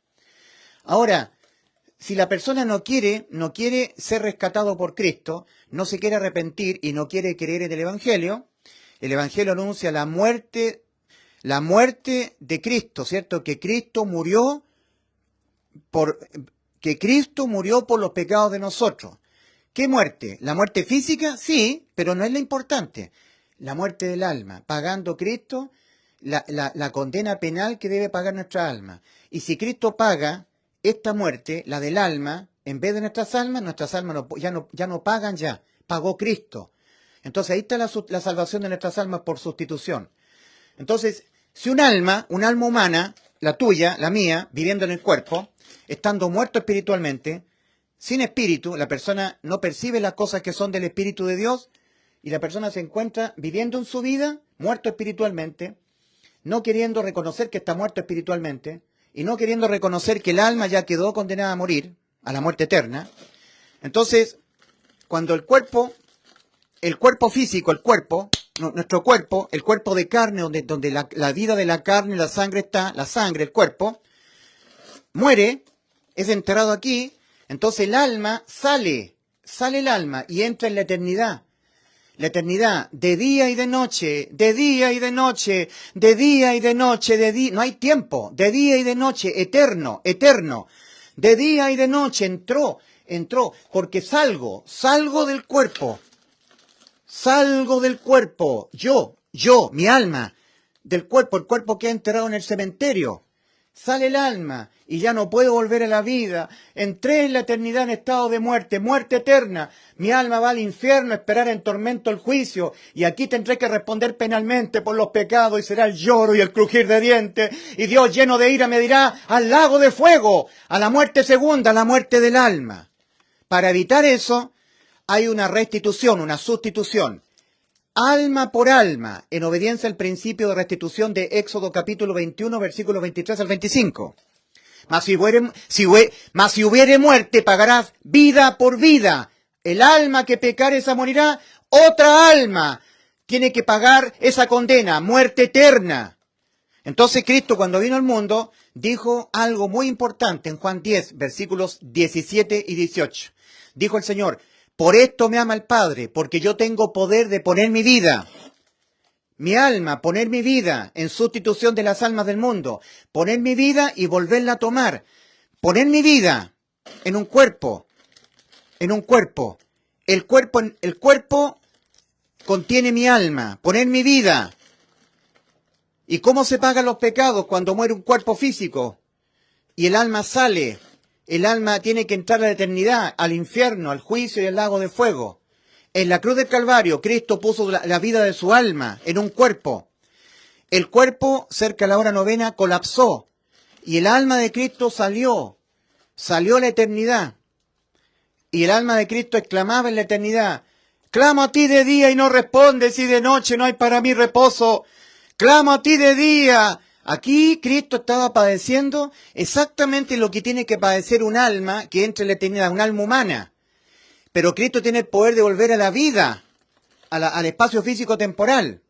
Ahora, si la persona no quiere ser rescatado por Cristo, no se quiere arrepentir y no quiere creer en el Evangelio anuncia la muerte de Cristo, ¿cierto? Que Cristo murió por los pecados de nosotros. ¿Qué muerte? ¿La muerte física? Sí, pero no es la importante. La muerte del alma, pagando Cristo la condena penal que debe pagar nuestra alma. Y si Cristo paga esta muerte, la del alma, en vez de nuestras almas ya no pagan ya, pagó Cristo. Entonces ahí está la salvación de nuestras almas por sustitución. Entonces, si un alma humana, la tuya, la mía, viviendo en el cuerpo, estando muerto espiritualmente, sin espíritu, la persona no percibe las cosas que son del Espíritu de Dios y la persona se encuentra viviendo en su vida, muerto espiritualmente, no queriendo reconocer que está muerto espiritualmente y no queriendo reconocer que el alma ya quedó condenada a morir, a la muerte eterna. Entonces, cuando el cuerpo físico, nuestro cuerpo, el cuerpo de carne, donde la vida de la carne, la sangre está, el cuerpo, muere, es enterrado aquí, entonces el alma sale el alma y entra en la eternidad. La eternidad, de día y de noche, no hay tiempo, de día y de noche, eterno, de día y de noche, entró, porque salgo del cuerpo, yo, mi alma, del cuerpo, el cuerpo que ha enterrado en el cementerio. Sale el alma y ya no puedo volver a la vida. Entré en la eternidad en estado de muerte eterna. Mi alma va al infierno a esperar en tormento el juicio. Y aquí tendré que responder penalmente por los pecados y será el lloro y el crujir de dientes. Y Dios lleno de ira me dirá al lago de fuego, a la muerte segunda, a la muerte del alma. Para evitar eso hay una restitución, una sustitución. Alma por alma, en obediencia al principio de restitución de Éxodo capítulo 21, versículos 23 al 25. Mas si hubiere muerte, pagarás vida por vida. El alma que pecare, esa morirá. Otra alma tiene que pagar esa condena, muerte eterna. Entonces Cristo, cuando vino al mundo, dijo algo muy importante en Juan 10, versículos 17 y 18. Dijo el Señor, por esto me ama el Padre, porque yo tengo poder de poner mi vida, mi alma, poner mi vida en sustitución de las almas del mundo, poner mi vida y volverla a tomar, poner mi vida en un cuerpo. El cuerpo contiene mi alma, poner mi vida. ¿Y cómo se pagan los pecados cuando muere un cuerpo físico? Y el alma sale. El alma tiene que entrar a la eternidad, al infierno, al juicio y al lago de fuego. En la cruz del Calvario, Cristo puso la vida de su alma en un cuerpo. El cuerpo, cerca de la hora novena, colapsó. Y el alma de Cristo salió a la eternidad. Y el alma de Cristo exclamaba en la eternidad: clamo a ti de día y no respondes, y de noche no hay para mí reposo. Clamo a ti de día. Aquí Cristo estaba padeciendo exactamente lo que tiene que padecer un alma que entra en la eternidad, un alma humana. Pero Cristo tiene el poder de volver a la vida, al espacio físico-temporal,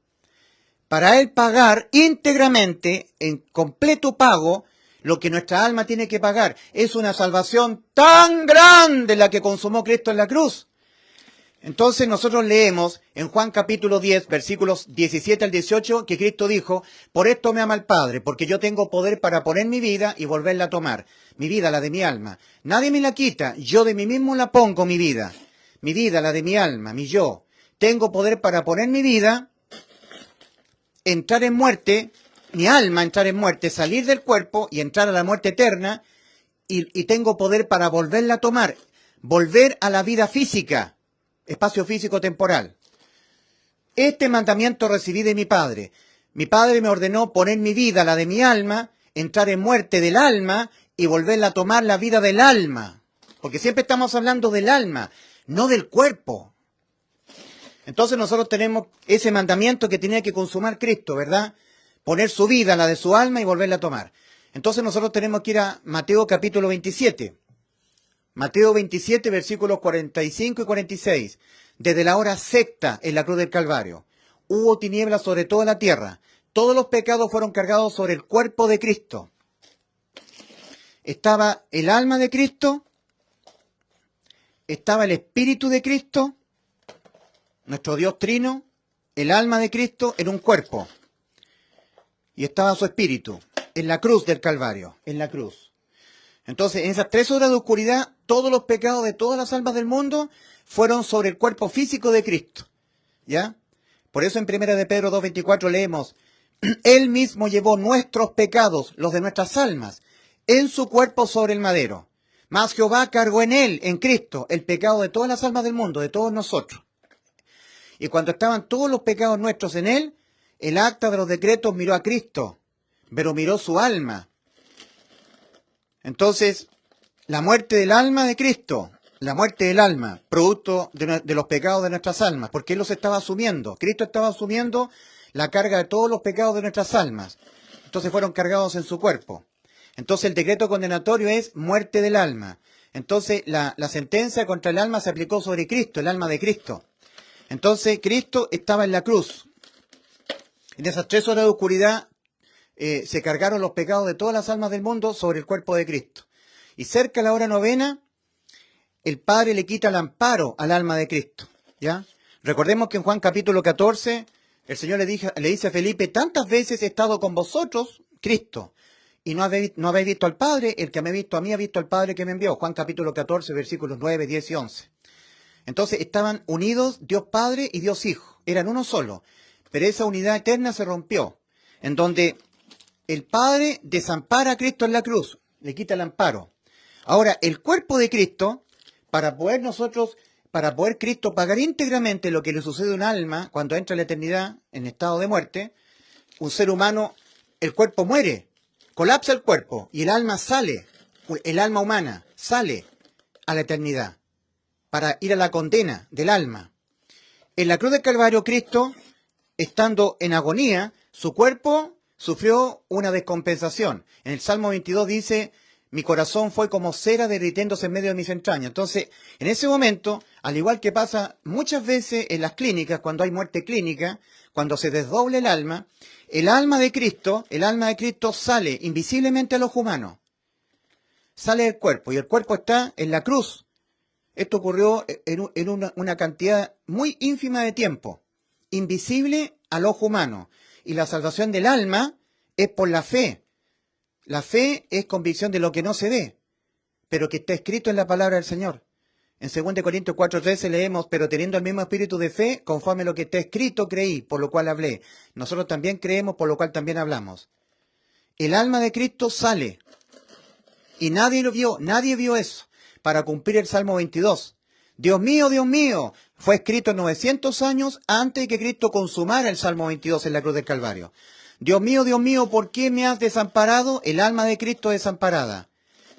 para Él pagar íntegramente, en completo pago, lo que nuestra alma tiene que pagar. Es una salvación tan grande la que consumó Cristo en la cruz. Entonces nosotros leemos en Juan capítulo 10, versículos 17 al 18, que Cristo dijo: por esto me ama el Padre, porque yo tengo poder para poner mi vida y volverla a tomar. Mi vida, la de mi alma. Nadie me la quita, yo de mí mismo la pongo, mi vida. Mi vida, la de mi alma, mi yo. Tengo poder para poner mi vida, entrar en muerte, mi alma entrar en muerte, salir del cuerpo y entrar a la muerte eterna, y tengo poder para volverla a tomar, volver a la vida física, espacio físico-temporal. Este mandamiento recibí de mi Padre. Mi Padre me ordenó poner mi vida, la de mi alma, entrar en muerte del alma y volverla a tomar, la vida del alma. Porque siempre estamos hablando del alma, no del cuerpo. Entonces nosotros tenemos ese mandamiento que tenía que consumar Cristo, ¿verdad? Poner su vida, la de su alma, y volverla a tomar. Entonces nosotros tenemos que ir a Mateo capítulo 27. Mateo 27, versículos 45 y 46. Desde la hora sexta en la cruz del Calvario, hubo tinieblas sobre toda la tierra. Todos los pecados fueron cargados sobre el cuerpo de Cristo. Estaba el alma de Cristo, estaba el Espíritu de Cristo, nuestro Dios Trino, el alma de Cristo en un cuerpo. Y estaba su Espíritu en la cruz del Calvario, en la cruz. Entonces, en esas 3 horas de oscuridad, todos los pecados de todas las almas del mundo fueron sobre el cuerpo físico de Cristo. ¿Ya? Por eso en 1 de Pedro 2:24 leemos: Él mismo llevó nuestros pecados, los de nuestras almas, en su cuerpo sobre el madero. Mas Jehová cargó en Él, en Cristo, el pecado de todas las almas del mundo, de todos nosotros. Y cuando estaban todos los pecados nuestros en Él, el acta de los decretos miró a Cristo, pero miró su alma. Entonces, la muerte del alma de Cristo, la muerte del alma, producto de los pecados de nuestras almas, porque Él los estaba asumiendo. Cristo estaba asumiendo la carga de todos los pecados de nuestras almas. Entonces fueron cargados en su cuerpo. Entonces el decreto condenatorio es muerte del alma. Entonces la sentencia contra el alma se aplicó sobre Cristo, el alma de Cristo. Entonces Cristo estaba en la cruz. En esas 3 horas de oscuridad se cargaron los pecados de todas las almas del mundo sobre el cuerpo de Cristo. Y cerca de la hora novena, el Padre le quita el amparo al alma de Cristo. ¿Ya? Recordemos que en Juan capítulo 14, el Señor le dice a Felipe: tantas veces he estado con vosotros, Cristo, y no habéis visto al Padre. El que me ha visto a mí ha visto al Padre que me envió. Juan capítulo 14, versículos 9, 10 y 11. Entonces estaban unidos Dios Padre y Dios Hijo. Eran uno solo. Pero esa unidad eterna se rompió, en donde el Padre desampara a Cristo en la cruz, le quita el amparo. Ahora, el cuerpo de Cristo, para poder Cristo pagar íntegramente lo que le sucede a un alma cuando entra en la eternidad en estado de muerte, un ser humano, el cuerpo muere, colapsa el cuerpo y el alma sale, el alma humana sale a la eternidad para ir a la condena del alma. En la cruz del Calvario, Cristo, estando en agonía, su cuerpo sufrió una descompensación. En el Salmo 22 dice: mi corazón fue como cera derritiéndose en medio de mis entrañas. Entonces, en ese momento, al igual que pasa muchas veces en las clínicas, cuando hay muerte clínica, cuando se desdoble el alma de Cristo sale invisiblemente a los humanos. Sale del cuerpo, y el cuerpo está en la cruz. Esto ocurrió en una cantidad muy ínfima de tiempo, invisible al ojo humano. Y la salvación del alma es por la fe. La fe es convicción de lo que no se ve, pero que está escrito en la palabra del Señor. En 2 Corintios 4:13 leemos: pero teniendo el mismo espíritu de fe, conforme a lo que está escrito creí, por lo cual hablé. Nosotros también creemos, por lo cual también hablamos. El alma de Cristo sale, y nadie vio eso, para cumplir el Salmo 22. Dios mío, fue escrito 900 años antes de que Cristo consumara el Salmo 22 en la cruz del Calvario. Dios mío, ¿por qué me has desamparado? El alma de Cristo desamparada.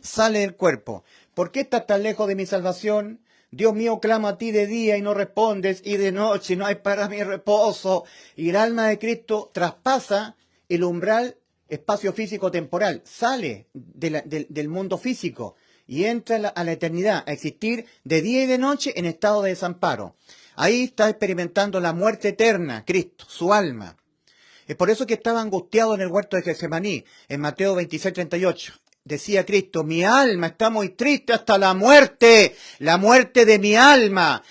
Sale del cuerpo. ¿Por qué estás tan lejos de mi salvación? Dios mío, clamo a ti de día y no respondes, y de noche no hay para mi reposo. Y el alma de Cristo traspasa el umbral espacio físico-temporal, sale del mundo físico y entra a la eternidad, a existir de día y de noche en estado de desamparo. Ahí está experimentando la muerte eterna, Cristo, su alma. Es por eso que estaba angustiado en el huerto de Getsemaní, en Mateo 26:38. Decía Cristo, mi alma está muy triste hasta la muerte de mi alma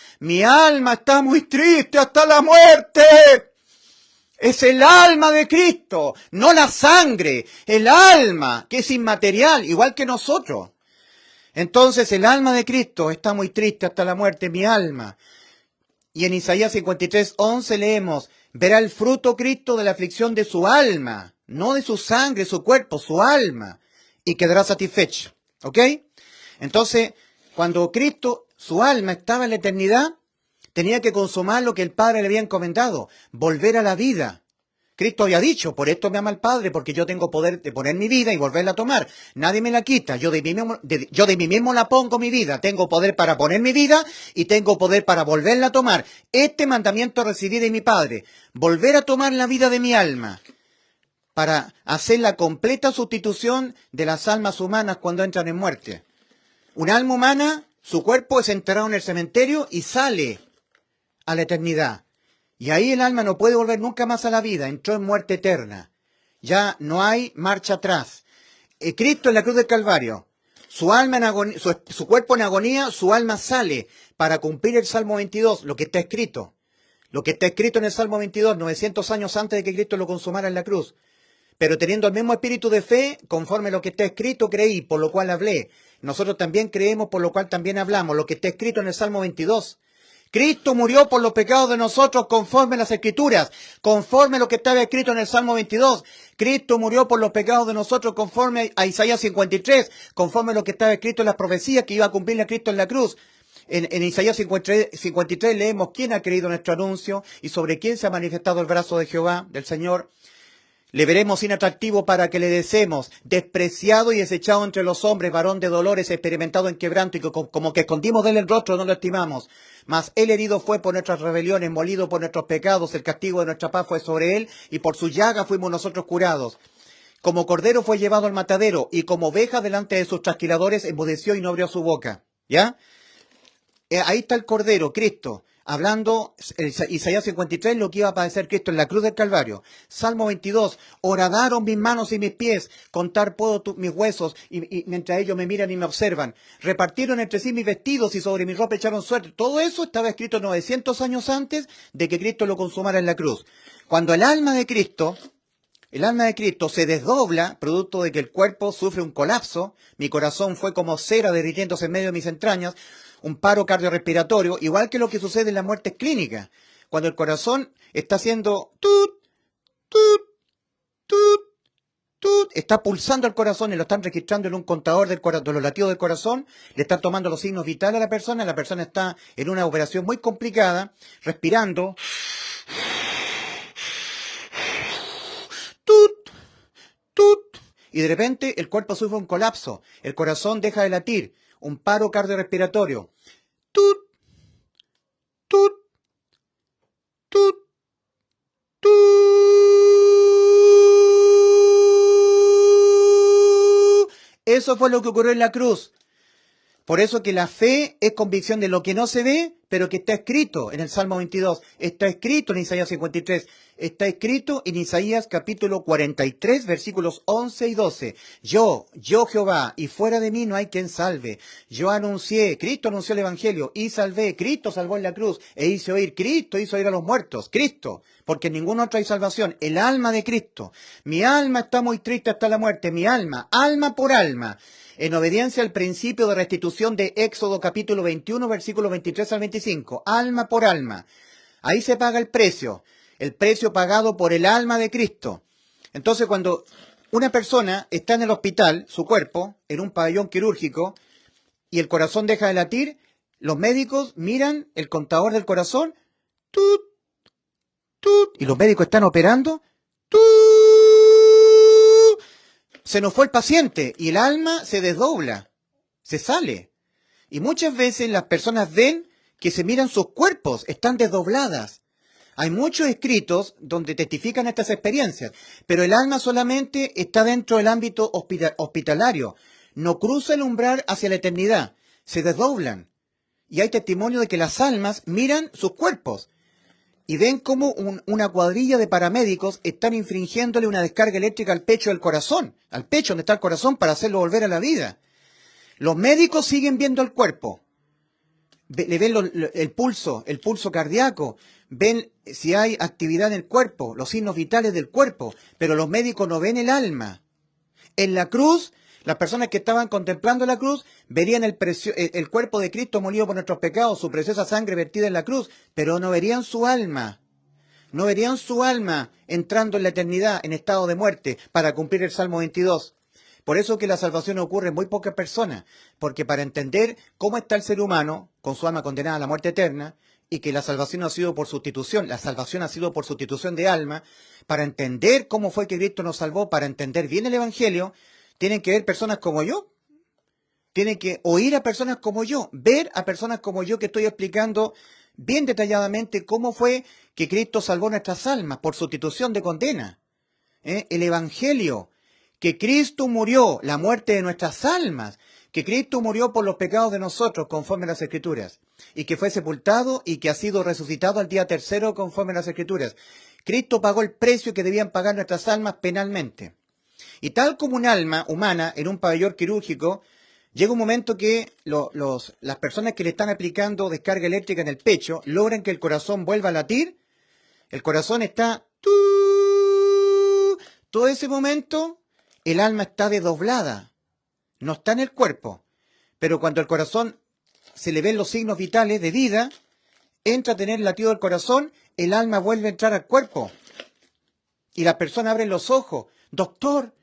está muy triste hasta la muerte. Es el alma de Cristo, no la sangre, el alma, que es inmaterial, igual que nosotros. Entonces el alma de Cristo está muy triste hasta la muerte, mi alma. Y en Isaías 53:11 leemos, verá el fruto Cristo de la aflicción de su alma, no de su sangre, su cuerpo, su alma, y quedará satisfecho. ¿Ok? Entonces, cuando Cristo, su alma, estaba en la eternidad, tenía que consumar lo que el Padre le había encomendado, volver a la vida. Cristo había dicho, por esto me ama el Padre, porque yo tengo poder de poner mi vida y volverla a tomar. Nadie me la quita, yo de mí mismo la pongo mi vida. Tengo poder para poner mi vida y tengo poder para volverla a tomar. Este mandamiento recibí de mi Padre, volver a tomar la vida de mi alma, para hacer la completa sustitución de las almas humanas cuando entran en muerte. Un alma humana, su cuerpo es enterrado en el cementerio y sale a la eternidad. Y ahí el alma no puede volver nunca más a la vida, entró en muerte eterna. Ya no hay marcha atrás. Cristo en la cruz del Calvario, su alma en agonía, su cuerpo en agonía, su alma sale para cumplir el Salmo 22, lo que está escrito. Lo que está escrito en el Salmo 22, 900 años antes de que Cristo lo consumara en la cruz. Pero teniendo el mismo espíritu de fe, conforme a lo que está escrito, creí, por lo cual hablé. Nosotros también creemos, por lo cual también hablamos, lo que está escrito en el Salmo 22. Cristo murió por los pecados de nosotros conforme a las Escrituras, conforme a lo que estaba escrito en el Salmo 22. Cristo murió por los pecados de nosotros conforme a Isaías 53, conforme a lo que estaba escrito en las profecías que iba a cumplir a Cristo en la cruz. En Isaías 53 leemos quién ha creído nuestro anuncio y sobre quién se ha manifestado el brazo de Jehová, del Señor. Le veremos inatractivo para que le deseemos, despreciado y desechado entre los hombres, varón de dolores, experimentado en quebranto, y que como que escondimos de él el rostro, no lo estimamos. Mas él herido fue por nuestras rebeliones, molido por nuestros pecados, el castigo de nuestra paz fue sobre él, y por su llaga fuimos nosotros curados. Como cordero fue llevado al matadero, y como oveja delante de sus trasquiladores enmudeció y no abrió su boca. ¿Ya? Ahí está el cordero, Cristo. Hablando, Isaías 53, lo que iba a padecer Cristo en la cruz del Calvario. Salmo 22, horadaron mis manos y mis pies, contar puedo mis huesos, y mientras ellos me miran y me observan. Repartieron entre sí mis vestidos y sobre mi ropa echaron suerte. Todo eso estaba escrito 900 años antes de que Cristo lo consumara en la cruz. Cuando el alma de Cristo se desdobla, producto de que el cuerpo sufre un colapso, mi corazón fue como cera derritiéndose en medio de mis entrañas, un paro cardiorrespiratorio, igual que lo que sucede en las muertes clínicas, cuando el corazón está haciendo tut, tut, tut, tut, está pulsando el corazón y lo están registrando en un contador de los latidos del corazón, le están tomando los signos vitales a la persona está en una operación muy complicada, respirando, tut, tut, y de repente el cuerpo sufre un colapso, el corazón deja de latir, un paro cardiorrespiratorio. Tut, tut, tut, tut. Eso fue lo que ocurrió en la cruz. Por eso que la fe es convicción de lo que no se ve, pero que está escrito en el Salmo 22, está escrito en Isaías 53, está escrito en Isaías capítulo 43, versículos 11 y 12. Yo Jehová, y fuera de mí no hay quien salve. Yo anuncié, Cristo anunció el Evangelio, y salvé, Cristo salvó en la cruz, e hice oír, Cristo hizo oír a los muertos, Cristo, porque en ningún otro hay salvación, el alma de Cristo. Mi alma está muy triste hasta la muerte, mi alma, alma por alma. En obediencia al principio de restitución de Éxodo capítulo 21, versículos 23 al 25, alma por alma. Ahí se paga el precio pagado por el alma de Cristo. Entonces, cuando una persona está en el hospital, su cuerpo, en un pabellón quirúrgico, y el corazón deja de latir, Los médicos miran el contador del corazón, tut, tut, y los médicos están operando, tut. Se nos fue el paciente y el alma se desdobla, se sale. Y muchas veces las personas ven que se miran sus cuerpos, están desdobladas. Hay muchos escritos donde testifican estas experiencias, pero el alma solamente está dentro del ámbito hospitalario, no cruza el umbral hacia la eternidad, se desdoblan. Y hay testimonio de que las almas miran sus cuerpos y ven cómo una cuadrilla de paramédicos están infringiéndole una descarga eléctrica al pecho del corazón, al pecho donde está el corazón para hacerlo volver a la vida. Los médicos siguen viendo el cuerpo, le ven el pulso cardíaco, ven si hay actividad en el cuerpo, los signos vitales del cuerpo, pero los médicos no ven el alma. En la cruz, las personas que estaban contemplando la cruz verían el cuerpo de Cristo molido por nuestros pecados, su preciosa sangre vertida en la cruz, pero no verían su alma. No verían su alma entrando en la eternidad en estado de muerte para cumplir el Salmo 22. Por eso que la salvación ocurre en muy pocas personas, porque para entender cómo está el ser humano con su alma condenada a la muerte eterna, y que la salvación ha sido por sustitución, la salvación ha sido por sustitución de alma, para entender cómo fue que Cristo nos salvó, para entender bien el Evangelio, tienen que ver personas como yo, tienen que oír a personas como yo, ver a personas como yo que estoy explicando bien detalladamente cómo fue que Cristo salvó nuestras almas por sustitución de condena. El Evangelio, que Cristo murió, la muerte de nuestras almas, que Cristo murió por los pecados de nosotros conforme a las Escrituras, y que fue sepultado y que ha sido resucitado al día tercero conforme a las Escrituras. Cristo pagó el precio que debían pagar nuestras almas penalmente. Y tal como un alma humana en un pabellón quirúrgico, llega un momento que las personas que le están aplicando descarga eléctrica en el pecho logran que el corazón vuelva a latir. El corazón está... Todo ese momento el alma está desdoblada, no está en el cuerpo. Pero cuando el corazón se le ven los signos vitales de vida, entra a tener latido del corazón, el alma vuelve a entrar al cuerpo. Y las personas abren los ojos. Doctor,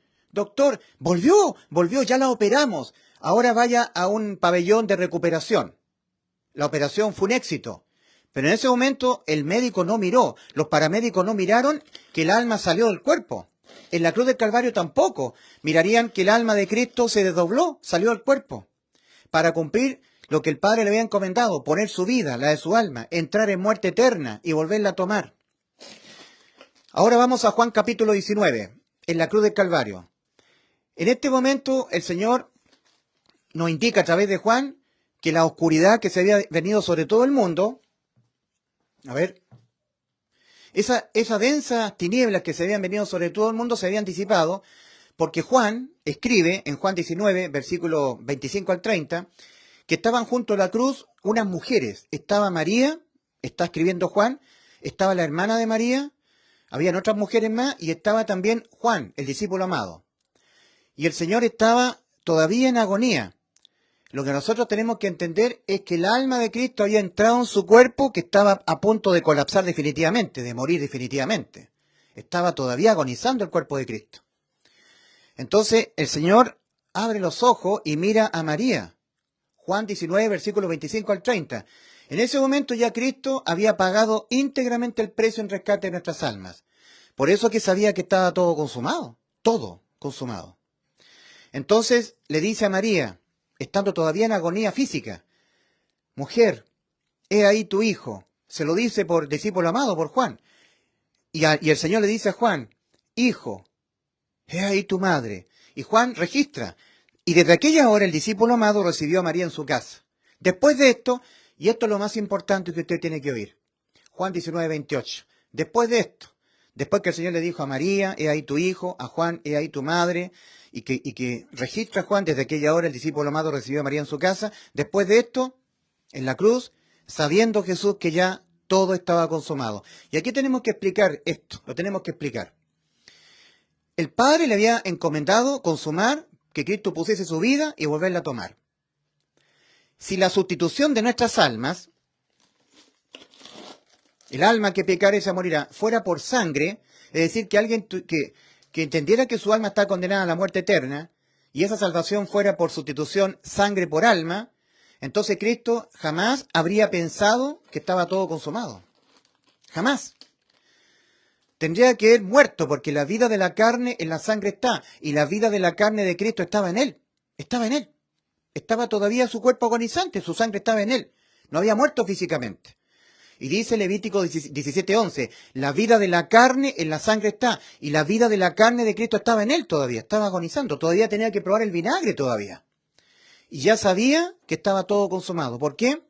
volvió, ya la operamos. Ahora vaya a un pabellón de recuperación. La operación fue un éxito. Pero en ese momento el médico no miró, los paramédicos no miraron que el alma salió del cuerpo. En la cruz del Calvario tampoco. Mirarían que el alma de Cristo se desdobló, salió del cuerpo. Para cumplir lo que el Padre le había encomendado, poner su vida, la de su alma, entrar en muerte eterna y volverla a tomar. Ahora vamos a Juan capítulo 19, en la cruz del Calvario. En este momento el Señor nos indica a través de Juan que la oscuridad que se había venido sobre todo el mundo, esas densas tinieblas que se habían venido sobre todo el mundo se habían disipado, porque Juan escribe en Juan 19, versículo 25 al 30, que estaban junto a la cruz unas mujeres. Estaba María, está escribiendo Juan, estaba la hermana de María, habían otras mujeres más, y estaba también Juan, el discípulo amado. Y el Señor estaba todavía en agonía. Lo que nosotros tenemos que entender es que el alma de Cristo había entrado en su cuerpo, que estaba a punto de colapsar definitivamente, de morir definitivamente. Estaba todavía agonizando el cuerpo de Cristo. Entonces el Señor abre los ojos y mira a María. Juan 19, versículos 25 al 30. En ese momento ya Cristo había pagado íntegramente el precio en rescate de nuestras almas. Por eso que sabía que estaba todo consumado. Todo consumado. Entonces le dice a María, estando todavía en agonía física, mujer, he ahí tu hijo. Se lo dice por discípulo amado, por Juan. Y el Señor le dice a Juan, hijo, he ahí tu madre. Y Juan registra. Y desde aquella hora el discípulo amado recibió a María en su casa. Después de esto, y esto es lo más importante que usted tiene que oír, Juan 19, 28. Después de esto, después que el Señor le dijo a María, he ahí tu hijo, a Juan, he ahí tu madre, y que registra Juan, desde aquella hora el discípulo amado recibió a María en su casa. Después de esto, en la cruz, sabiendo Jesús que ya todo estaba consumado. Y aquí tenemos que explicar esto, lo tenemos que explicar. El Padre le había encomendado consumar, que Cristo pusiese su vida y volverla a tomar. Si la sustitución de nuestras almas, el alma que pecare se morirá, fuera por sangre, es decir, que alguien que entendiera que su alma está condenada a la muerte eterna, y esa salvación fuera por sustitución sangre por alma, Entonces Cristo jamás habría pensado que estaba todo consumado. Jamás. Tendría que haber muerto, porque la vida de la carne en la sangre está, y la vida de la carne de Cristo estaba en él. Estaba en él. Estaba todavía su cuerpo agonizante, su sangre estaba en él. No había muerto físicamente. Y dice Levítico 17:11, la vida de la carne en la sangre está, y la vida de la carne de Cristo estaba en él todavía, estaba agonizando, todavía tenía que probar el vinagre todavía. Y ya sabía que estaba todo consumado. ¿Por qué?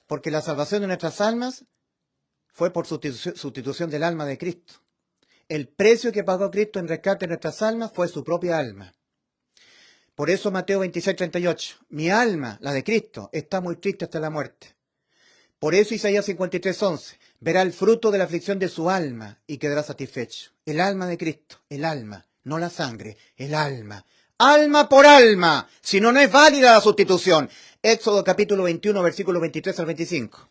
Porque la salvación de nuestras almas fue por sustitución del alma de Cristo. El precio que pagó Cristo en rescate de nuestras almas fue su propia alma. Por eso Mateo 26:38, mi alma, la de Cristo, está muy triste hasta la muerte. Por eso Isaías 53:11, verá el fruto de la aflicción de su alma y quedará satisfecho. El alma de Cristo, el alma, no la sangre, el alma. Alma por alma, si no, no es válida la sustitución. Éxodo capítulo 21, versículos 23 al 25.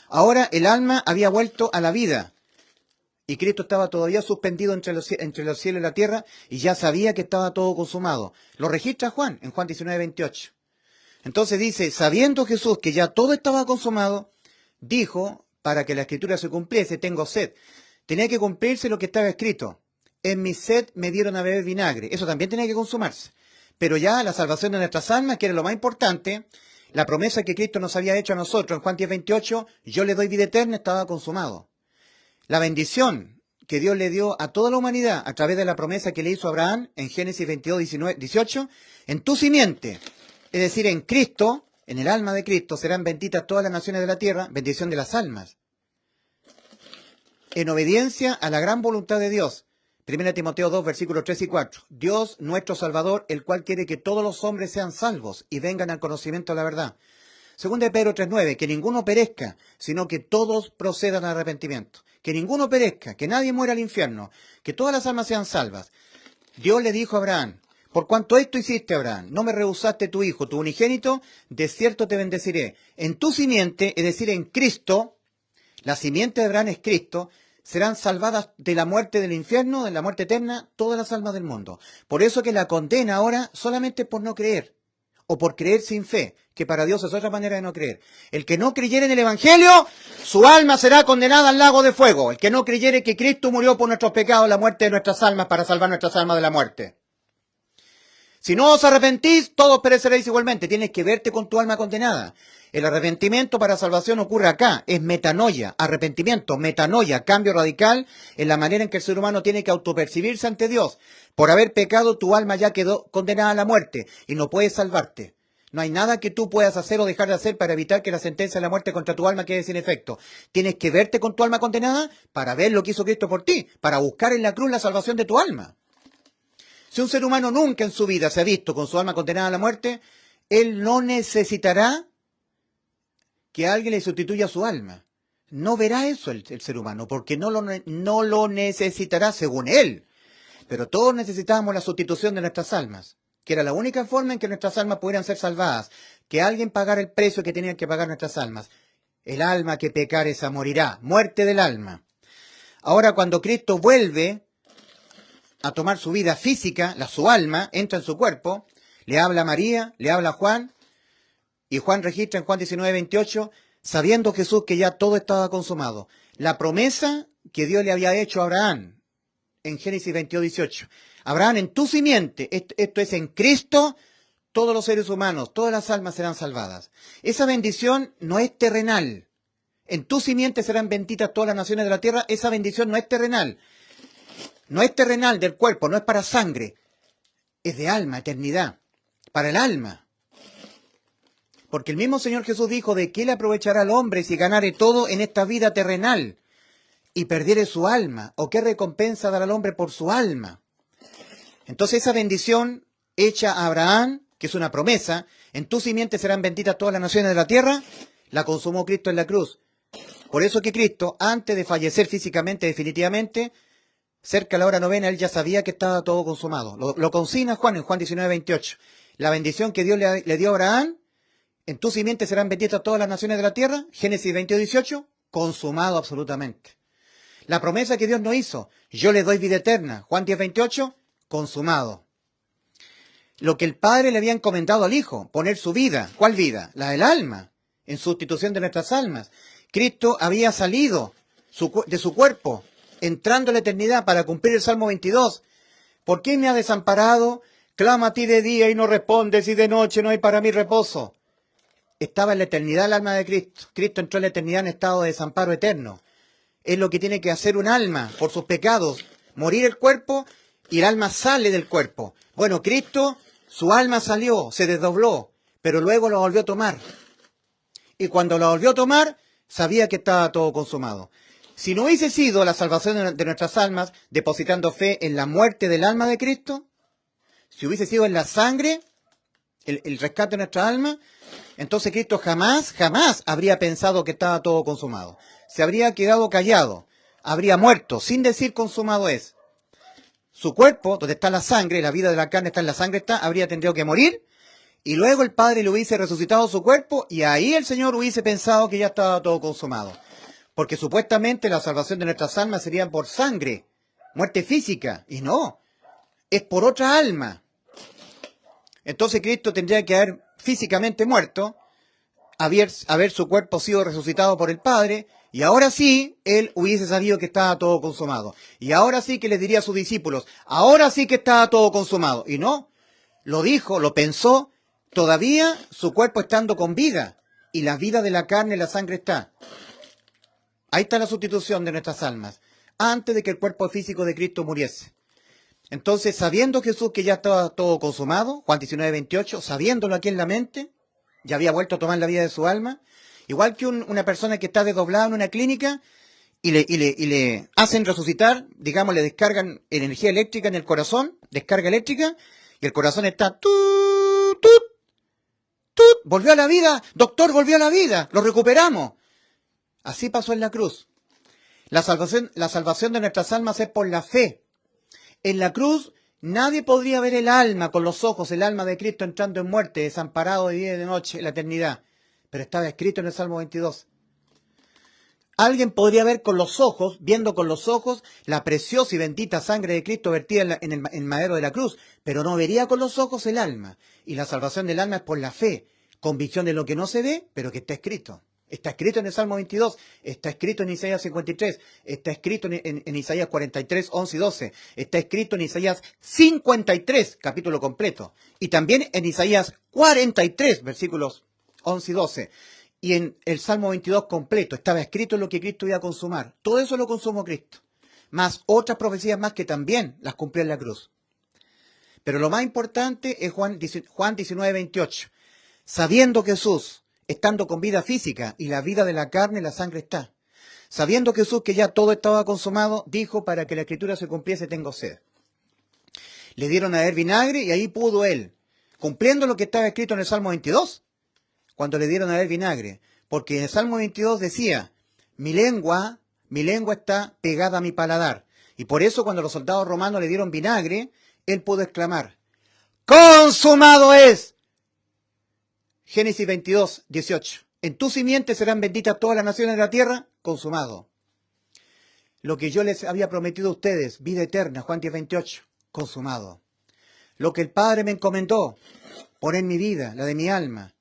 Ahora el alma había vuelto a la vida y Cristo estaba todavía suspendido entre los cielos y la tierra y ya sabía que estaba todo consumado. Lo registra Juan en Juan 19:28. Entonces dice, sabiendo Jesús que ya todo estaba consumado, dijo, para que la escritura se cumpliese, tengo sed. Tenía que cumplirse lo que estaba escrito. En mi sed me dieron a beber vinagre. Eso también tenía que consumarse. Pero ya la salvación de nuestras almas, que era lo más importante, la promesa que Cristo nos había hecho a nosotros en Juan 10:28, yo le doy vida eterna, estaba consumado. La bendición que Dios le dio a toda la humanidad a través de la promesa que le hizo a Abraham en Génesis 22:18, en tu simiente, es decir, en Cristo, en el alma de Cristo, serán benditas todas las naciones de la tierra, bendición de las almas. En obediencia a la gran voluntad de Dios. 1 Timoteo 2, versículos 3 y 4. Dios, nuestro Salvador, el cual quiere que todos los hombres sean salvos y vengan al conocimiento de la verdad. 2 Pedro 3:9, que ninguno perezca, sino que todos procedan al arrepentimiento. Que ninguno perezca, que nadie muera al infierno, que todas las almas sean salvas. Dios le dijo a Abraham, por cuanto esto hiciste, Abraham, no me rehusaste tu hijo, tu unigénito, de cierto te bendeciré. En tu simiente, es decir, en Cristo, la simiente de Abraham es Cristo, serán salvadas de la muerte del infierno, de la muerte eterna, todas las almas del mundo. Por eso que la condena ahora solamente por no creer, o por creer sin fe, que para Dios es otra manera de no creer. El que no creyere en el Evangelio, su alma será condenada al lago de fuego. El que no creyere que Cristo murió por nuestros pecados, la muerte de nuestras almas, para salvar nuestras almas de la muerte. Si no os arrepentís, todos pereceréis igualmente. Tienes que verte con tu alma condenada. El arrepentimiento para salvación ocurre acá. Es metanoia, arrepentimiento, metanoia, cambio radical en la manera en que el ser humano tiene que autopercibirse ante Dios. Por haber pecado, tu alma ya quedó condenada a la muerte y no puedes salvarte. No hay nada que tú puedas hacer o dejar de hacer para evitar que la sentencia de la muerte contra tu alma quede sin efecto. Tienes que verte con tu alma condenada para ver lo que hizo Cristo por ti, para buscar en la cruz la salvación de tu alma. Si un ser humano nunca en su vida se ha visto con su alma condenada a la muerte, él no necesitará que alguien le sustituya su alma. No verá eso el ser humano, porque no lo necesitará según él. Pero todos necesitábamos la sustitución de nuestras almas, que era la única forma en que nuestras almas pudieran ser salvadas, que alguien pagara el precio que tenían que pagar nuestras almas. El alma que pecare esa morirá, muerte del alma. Ahora cuando Cristo vuelve a tomar su vida física, su alma, entra en su cuerpo, le habla a María, le habla a Juan, y Juan registra en Juan 19:28, sabiendo Jesús que ya todo estaba consumado. La promesa que Dios le había hecho a Abraham, en Génesis 22:18. Abraham, en tu simiente, esto es en Cristo, todos los seres humanos, todas las almas serán salvadas. Esa bendición no es terrenal. En tu simiente serán benditas todas las naciones de la tierra. Esa bendición no es terrenal. No es terrenal del cuerpo, no es para sangre. Es de alma, eternidad. Para el alma. Porque el mismo Señor Jesús dijo, ¿de qué le aprovechará al hombre si ganare todo en esta vida terrenal y perdiere su alma? ¿O qué recompensa dará al hombre por su alma? Entonces esa bendición hecha a Abraham, que es una promesa, en tu simiente serán benditas todas las naciones de la tierra, la consumó Cristo en la cruz. Por eso que Cristo, antes de fallecer físicamente definitivamente, cerca de la hora novena, él ya sabía que estaba todo consumado. Lo consigna Juan en Juan 19:28. La bendición que Dios le dio a Abraham, en tu simiente serán benditas todas las naciones de la tierra, Génesis 22:18, consumado absolutamente. La promesa que Dios nos hizo, yo le doy vida eterna, Juan 10:28, consumado. lo que el Padre le había encomendado al Hijo, poner su vida. ¿Cuál vida? La del alma, en sustitución de nuestras almas. Cristo había salido de su cuerpo, entrando a la eternidad para cumplir el Salmo 22. ¿Por qué me ha desamparado? Clama a ti de día y no respondes, y de noche no hay para mí reposo. Estaba en la eternidad el alma de Cristo. Cristo entró en la eternidad en estado de desamparo eterno. Es lo que tiene que hacer un alma por sus pecados. Morir el cuerpo y el alma sale del cuerpo. Bueno, Cristo, su alma salió, se desdobló, pero luego lo volvió a tomar. Y cuando lo volvió a tomar, sabía que estaba todo consumado. Si no hubiese sido la salvación de nuestras almas, depositando fe en la muerte del alma de Cristo, si hubiese sido en la sangre, el rescate de nuestra alma, entonces Cristo jamás habría pensado que estaba todo consumado. Se habría quedado callado, habría muerto, sin decir consumado es. Su cuerpo, donde está la sangre, la vida de la carne está en la sangre, habría tenido que morir, y luego el Padre le hubiese resucitado su cuerpo, y ahí el Señor hubiese pensado que ya estaba todo consumado. Porque supuestamente la salvación de nuestras almas sería por sangre, muerte física, y no, es por otra alma. Entonces Cristo tendría que haber físicamente muerto, haber su cuerpo sido resucitado por el Padre, y ahora sí, Él hubiese sabido que estaba todo consumado. Y ahora sí que les diría a sus discípulos, ahora sí que estaba todo consumado. Y no, lo dijo, lo pensó, todavía su cuerpo estando con vida, y la vida de la carne y la sangre está. Ahí está la sustitución de nuestras almas, antes de que el cuerpo físico de Cristo muriese. Entonces, sabiendo Jesús que ya estaba todo consumado, Juan 19:28, sabiéndolo aquí en la mente, ya había vuelto a tomar la vida de su alma, igual que una persona que está desdoblada en una clínica y le hacen resucitar, digamos, le descargan energía eléctrica en el corazón, descarga eléctrica, y el corazón está tut, tut, tut, volvió a la vida, doctor, volvió a la vida, lo recuperamos. Así pasó en la cruz. La salvación de nuestras almas es por la fe. En la cruz nadie podría ver el alma con los ojos, el alma de Cristo entrando en muerte, desamparado de día y de noche, en la eternidad. Pero estaba escrito en el Salmo 22. Alguien podría ver con los ojos, viendo con los ojos, la preciosa y bendita sangre de Cristo vertida en el madero de la cruz, pero no vería con los ojos el alma. Y la salvación del alma es por la fe, convicción de lo que no se ve, pero que está escrito. Está escrito en el Salmo 22, está escrito en Isaías 53, está escrito en Isaías 43, 11 y 12, está escrito en Isaías 53, capítulo completo, y también en Isaías 43, versículos 11 y 12, y en el Salmo 22 completo, estaba escrito lo que Cristo iba a consumar. Todo eso lo consumó Cristo, más otras profecías más que también las cumplió en la cruz. Pero lo más importante es Juan 19, 28, sabiendo Jesús, estando con vida física, y la vida de la carne y la sangre está. Sabiendo Jesús que ya todo estaba consumado, dijo, para que la escritura se cumpliese, tengo sed. Le dieron a beber vinagre y ahí pudo él, cumpliendo lo que estaba escrito en el Salmo 22, cuando le dieron a beber vinagre. Porque en el Salmo 22 decía, mi lengua está pegada a mi paladar. Y por eso cuando los soldados romanos le dieron vinagre, él pudo exclamar, ¡consumado es! Génesis 22, 18. En tu simiente serán benditas todas las naciones de la tierra, consumado. Lo que yo les había prometido a ustedes, vida eterna, Juan 10, 28, consumado. Lo que el Padre me encomendó, poner mi vida, la de mi alma,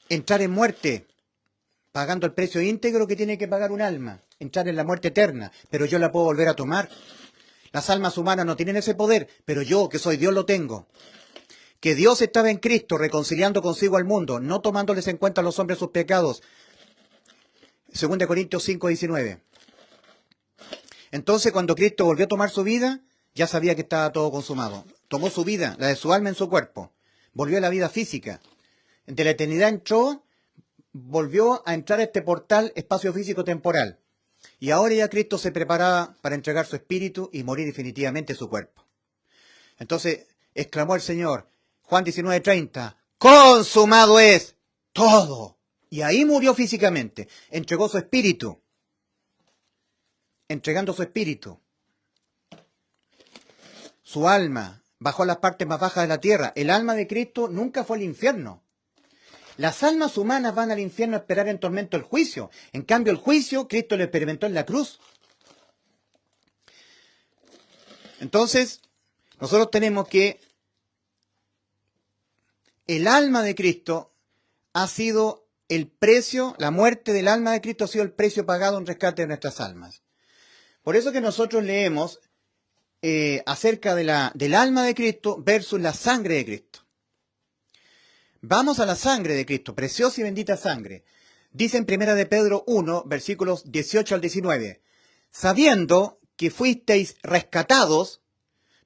entrar en muerte, pagando el precio íntegro que tiene que pagar un alma, entrar en la muerte eterna, pero yo la puedo volver a tomar. Las almas humanas no tienen ese poder, pero yo, que soy Dios, lo tengo. Que Dios estaba en Cristo reconciliando consigo al mundo, no tomándoles en cuenta a los hombres sus pecados. 2 Corintios 5, 19. Entonces, cuando Cristo volvió a tomar su vida, ya sabía que estaba todo consumado. Tomó su vida, la de su alma en su cuerpo. Volvió a la vida física. De la eternidad entró, volvió a entrar a este portal espacio físico temporal. Y ahora ya Cristo se preparaba para entregar su espíritu y morir definitivamente su cuerpo. Entonces, exclamó el Señor, Juan 19:30, consumado es todo. Y ahí murió físicamente. Entregó su espíritu. Entregando su espíritu. Su alma bajó a las partes más bajas de la tierra. El alma de Cristo nunca fue al infierno. Las almas humanas van al infierno a esperar en tormento el juicio. En cambio, el juicio Cristo lo experimentó en la cruz. Entonces, Nosotros tenemos que el alma de Cristo ha sido el precio, la muerte del alma de Cristo ha sido el precio pagado en rescate de nuestras almas. Por eso que nosotros leemos acerca del alma de Cristo versus la sangre de Cristo. Vamos a la sangre de Cristo, preciosa y bendita sangre. Dice en 1 de Pedro 1, versículos 18 al 19, sabiendo que fuisteis rescatados,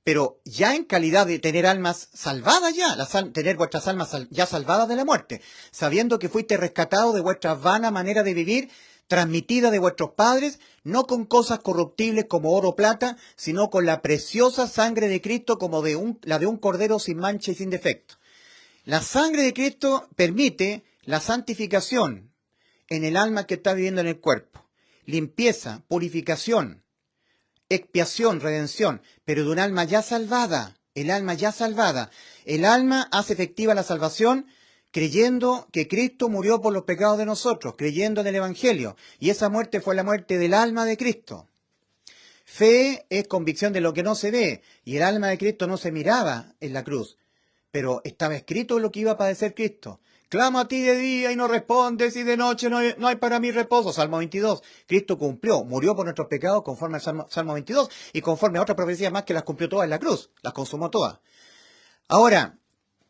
pero ya en calidad de tener almas salvadas ya, tener vuestras almas ya salvadas de la muerte, sabiendo que fuisteis rescatados de vuestra vana manera de vivir, transmitida de vuestros padres, no con cosas corruptibles como oro o plata, sino con la preciosa sangre de Cristo como la de un cordero sin mancha y sin defecto. La sangre de Cristo permite la santificación en el alma que está viviendo en el cuerpo, limpieza, purificación, expiación, redención, pero de un alma ya salvada, el alma ya salvada. El alma hace efectiva la salvación creyendo que Cristo murió por los pecados de nosotros, creyendo en el Evangelio, y esa muerte fue la muerte del alma de Cristo. Fe es convicción de lo que no se ve, y el alma de Cristo no se miraba en la cruz, pero estaba escrito lo que iba a padecer Cristo. Clamo a ti de día y no respondes, y de noche no hay para mí reposo. Salmo 22. Cristo cumplió, murió por nuestros pecados conforme al Salmo 22 y conforme a otras profecías más que las cumplió todas en la cruz, las consumó todas. Ahora,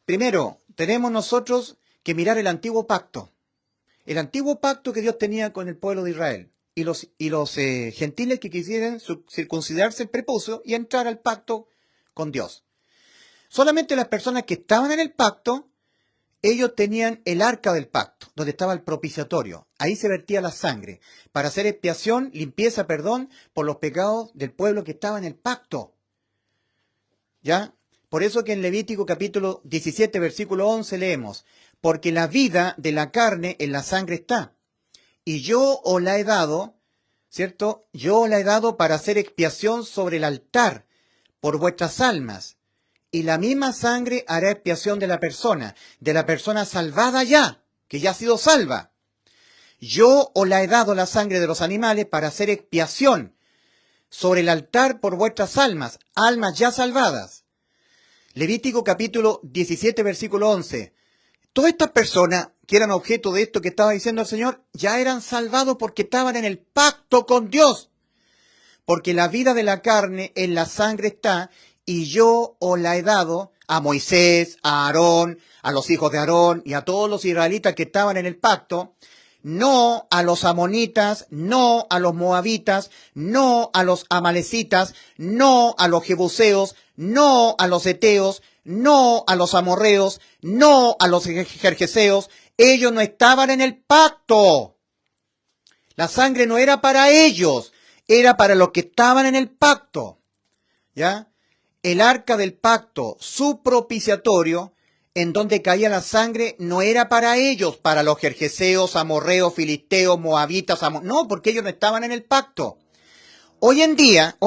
primero, tenemos nosotros que mirar el antiguo pacto. El antiguo pacto que Dios tenía con el pueblo de Israel. Y los gentiles que quisieran circuncidarse el prepucio y entrar al pacto con Dios. Solamente las personas que estaban en el pacto, ellos tenían el arca del pacto, donde estaba el propiciatorio. Ahí se vertía la sangre, para hacer expiación, limpieza, perdón, por los pecados del pueblo que estaba en el pacto. ¿Ya? Por eso que en Levítico capítulo 17, versículo 11 leemos, porque la vida de la carne en la sangre está, y yo os la he dado, ¿cierto? Yo os la he dado para hacer expiación sobre el altar por vuestras almas. Y la misma sangre hará expiación de la persona salvada ya, que ya ha sido salva. Yo os la he dado la sangre de los animales para hacer expiación sobre el altar por vuestras almas ya salvadas. Levítico capítulo 17, versículo 11. Todas estas personas que eran objeto de esto que estaba diciendo el Señor, ya eran salvados porque estaban en el pacto con Dios. Porque la vida de la carne en la sangre está, y yo os la he dado a Moisés, a Aarón, a los hijos de Aarón y a todos los israelitas que estaban en el pacto, no a los amonitas, no a los moabitas, no a los amalecitas, no a los jebuseos, no a los heteos, no a los amorreos, no a los gergeseos. Ellos no estaban en el pacto. La sangre no era para ellos, era para los que estaban en el pacto. ¿Ya? El arca del pacto, su propiciatorio, en donde caía la sangre, no era para ellos, para los gergeseos, amorreos, filisteos, moabitas, no, porque ellos no estaban en el pacto. Hoy en día,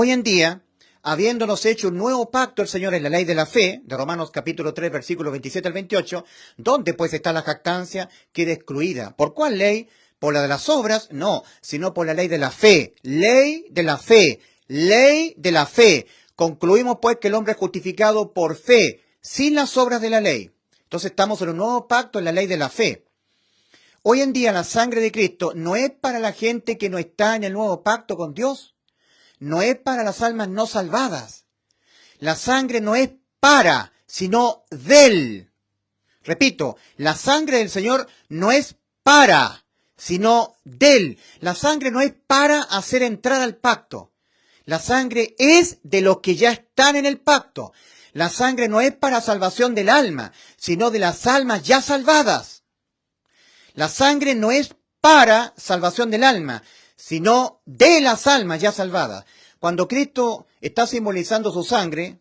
habiéndonos hecho un nuevo pacto el Señor en la ley de la fe, de Romanos capítulo 3, versículos 27 al 28, ¿dónde pues está la jactancia? Queda excluida. ¿Por cuál ley? ¿Por la de las obras? No, sino por la ley de la fe. Ley de la fe. Ley de la fe. Concluimos pues que el hombre es justificado por fe, sin las obras de la ley. Entonces estamos en un nuevo pacto en la ley de la fe. Hoy en día la sangre de Cristo no es para la gente que no está en el nuevo pacto con Dios. No es para las almas no salvadas. La sangre no es para, sino del. Repito, la sangre del Señor no es para, sino del. La sangre no es para hacer entrar al pacto. La sangre es de los que ya están en el pacto. La sangre no es para salvación del alma, sino de las almas ya salvadas. La sangre no es para salvación del alma, sino de las almas ya salvadas. Cuando Cristo está simbolizando su sangre,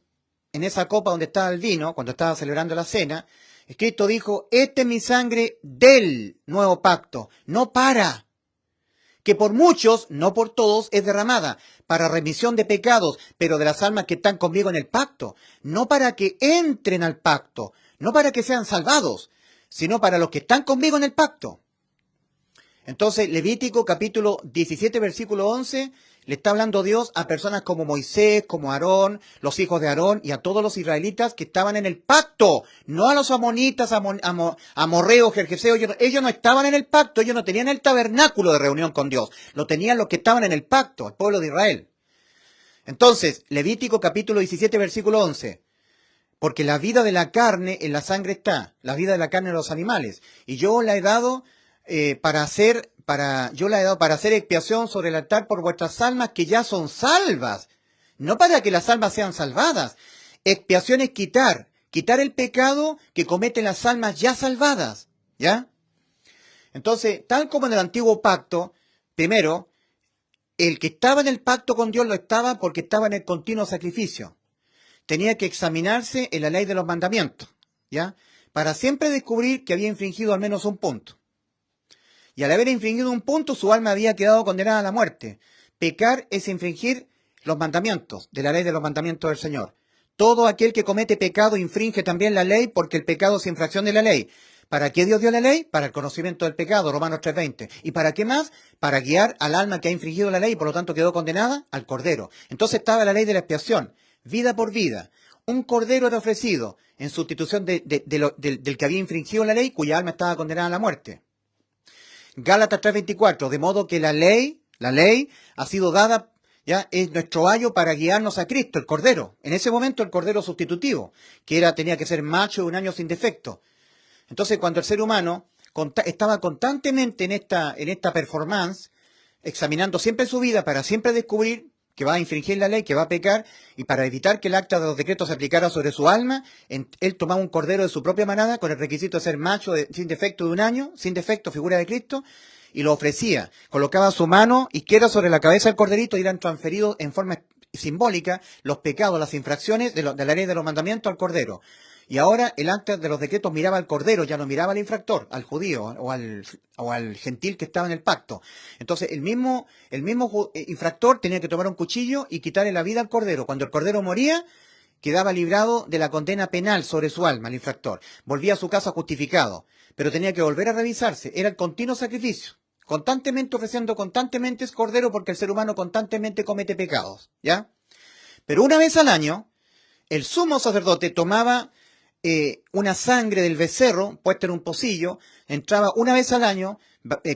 en esa copa donde estaba el vino, cuando estaba celebrando la cena, Cristo dijo, esta es mi sangre del nuevo pacto, no para. Que por muchos, no por todos, es derramada, para remisión de pecados, pero de las almas que están conmigo en el pacto, no para que entren al pacto, no para que sean salvados, sino para los que están conmigo en el pacto. Entonces, Levítico capítulo 17, versículo 11, le está hablando Dios a personas como Moisés, como Aarón, los hijos de Aarón y a todos los israelitas que estaban en el pacto, no a los amonitas, amorreos, jerjeseos, ellos no estaban en el pacto, ellos no tenían el tabernáculo de reunión con Dios, lo tenían los que estaban en el pacto, el pueblo de Israel. Entonces, Levítico capítulo 17, versículo 11, porque la vida de la carne en la sangre está, la vida de la carne en los animales, y yo la he dado para hacer expiación sobre el altar por vuestras almas que ya son salvas, no para que las almas sean salvadas. Expiación es quitar el pecado que cometen las almas ya salvadas, ¿ya? Entonces, tal como en el antiguo pacto, primero, el que estaba en el pacto con Dios lo estaba porque estaba en el continuo sacrificio. Tenía que examinarse en la ley de los mandamientos, ¿ya? Para siempre descubrir que había infringido al menos un punto. Y al haber infringido un punto, su alma había quedado condenada a la muerte. Pecar es infringir los mandamientos, de la ley de los mandamientos del Señor. Todo aquel que comete pecado infringe también la ley, porque el pecado es infracción de la ley. ¿Para qué Dios dio la ley? Para el conocimiento del pecado, Romanos 3:20. ¿Y para qué más? Para guiar al alma que ha infringido la ley y por lo tanto quedó condenada al cordero. Entonces estaba la ley de la expiación, vida por vida. Un cordero era ofrecido en sustitución del que había infringido la ley, cuya alma estaba condenada a la muerte. Gálatas 3:24, de modo que la ley ha sido dada, ya es nuestro ayo para guiarnos a Cristo, el Cordero. En ese momento el Cordero sustitutivo, tenía que ser macho de un año sin defecto. Entonces cuando el ser humano estaba constantemente en esta performance, examinando siempre su vida para siempre descubrir que va a infringir la ley, que va a pecar, y para evitar que el acta de los decretos se aplicara sobre su alma, él tomaba un cordero de su propia manada, con el requisito de ser macho sin defecto de un año, sin defecto, figura de Cristo, y lo ofrecía. Colocaba su mano izquierda sobre la cabeza del corderito y eran transferidos en forma simbólica los pecados, las infracciones de la ley de los mandamientos al cordero. Y ahora el acta de los decretos miraba al cordero, ya no miraba al infractor, al judío o al gentil que estaba en el pacto. Entonces el mismo infractor tenía que tomar un cuchillo y quitarle la vida al cordero. Cuando el cordero moría, quedaba librado de la condena penal sobre su alma, el infractor. Volvía a su casa justificado, pero tenía que volver a revisarse. Era el continuo sacrificio, constantemente ofreciendo constantemente es cordero, porque el ser humano constantemente comete pecados, ¿ya? Pero una vez al año, el sumo sacerdote tomaba una sangre del becerro puesta en un pocillo, entraba una vez al año,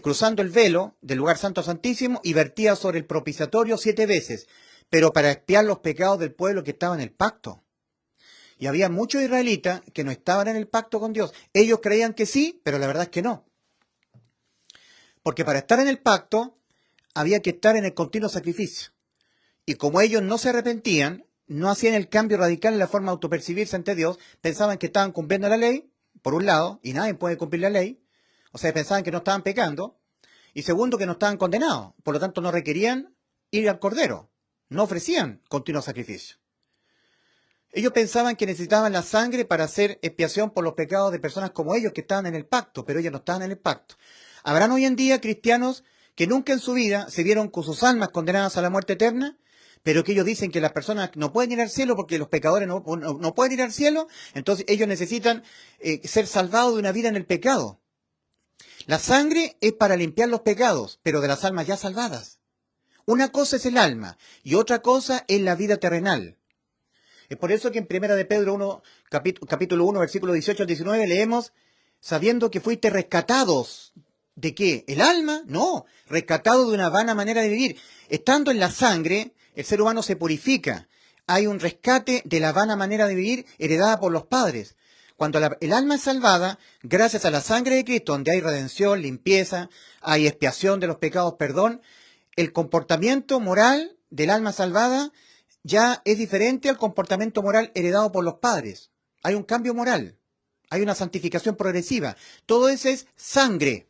cruzando el velo del lugar santo santísimo y vertía sobre el propiciatorio 7 veces, pero para expiar los pecados del pueblo que estaba en el pacto. Y había muchos israelitas que no estaban en el pacto con Dios. Ellos creían que sí, pero la verdad es que no. Porque para estar en el pacto había que estar en el continuo sacrificio. Y como ellos no se arrepentían, no hacían el cambio radical en la forma de autopercibirse ante Dios, pensaban que estaban cumpliendo la ley, por un lado, y nadie puede cumplir la ley, o sea, pensaban que no estaban pecando, y segundo, que no estaban condenados, por lo tanto no requerían ir al Cordero, no ofrecían continuo sacrificio. Ellos pensaban que necesitaban la sangre para hacer expiación por los pecados de personas como ellos que estaban en el pacto, pero ellos no estaban en el pacto. Habrán hoy en día cristianos que nunca en su vida se vieron con sus almas condenadas a la muerte eterna, pero que ellos dicen que las personas no pueden ir al cielo porque los pecadores no pueden ir al cielo, entonces ellos necesitan ser salvados de una vida en el pecado. La sangre es para limpiar los pecados, pero de las almas ya salvadas. Una cosa es el alma y otra cosa es la vida terrenal. Es por eso que en 1 de Pedro 1, capítulo 1, versículo 18 al 19 leemos, sabiendo que fuiste rescatados. ¿De qué? ¿El alma? No, rescatado de una vana manera de vivir. Estando en la sangre, el ser humano se purifica. Hay un rescate de la vana manera de vivir heredada por los padres. Cuando el alma es salvada, gracias a la sangre de Cristo, donde hay redención, limpieza, hay expiación de los pecados, perdón, el comportamiento moral del alma salvada ya es diferente al comportamiento moral heredado por los padres. Hay un cambio moral, hay una santificación progresiva. Todo eso es sangre.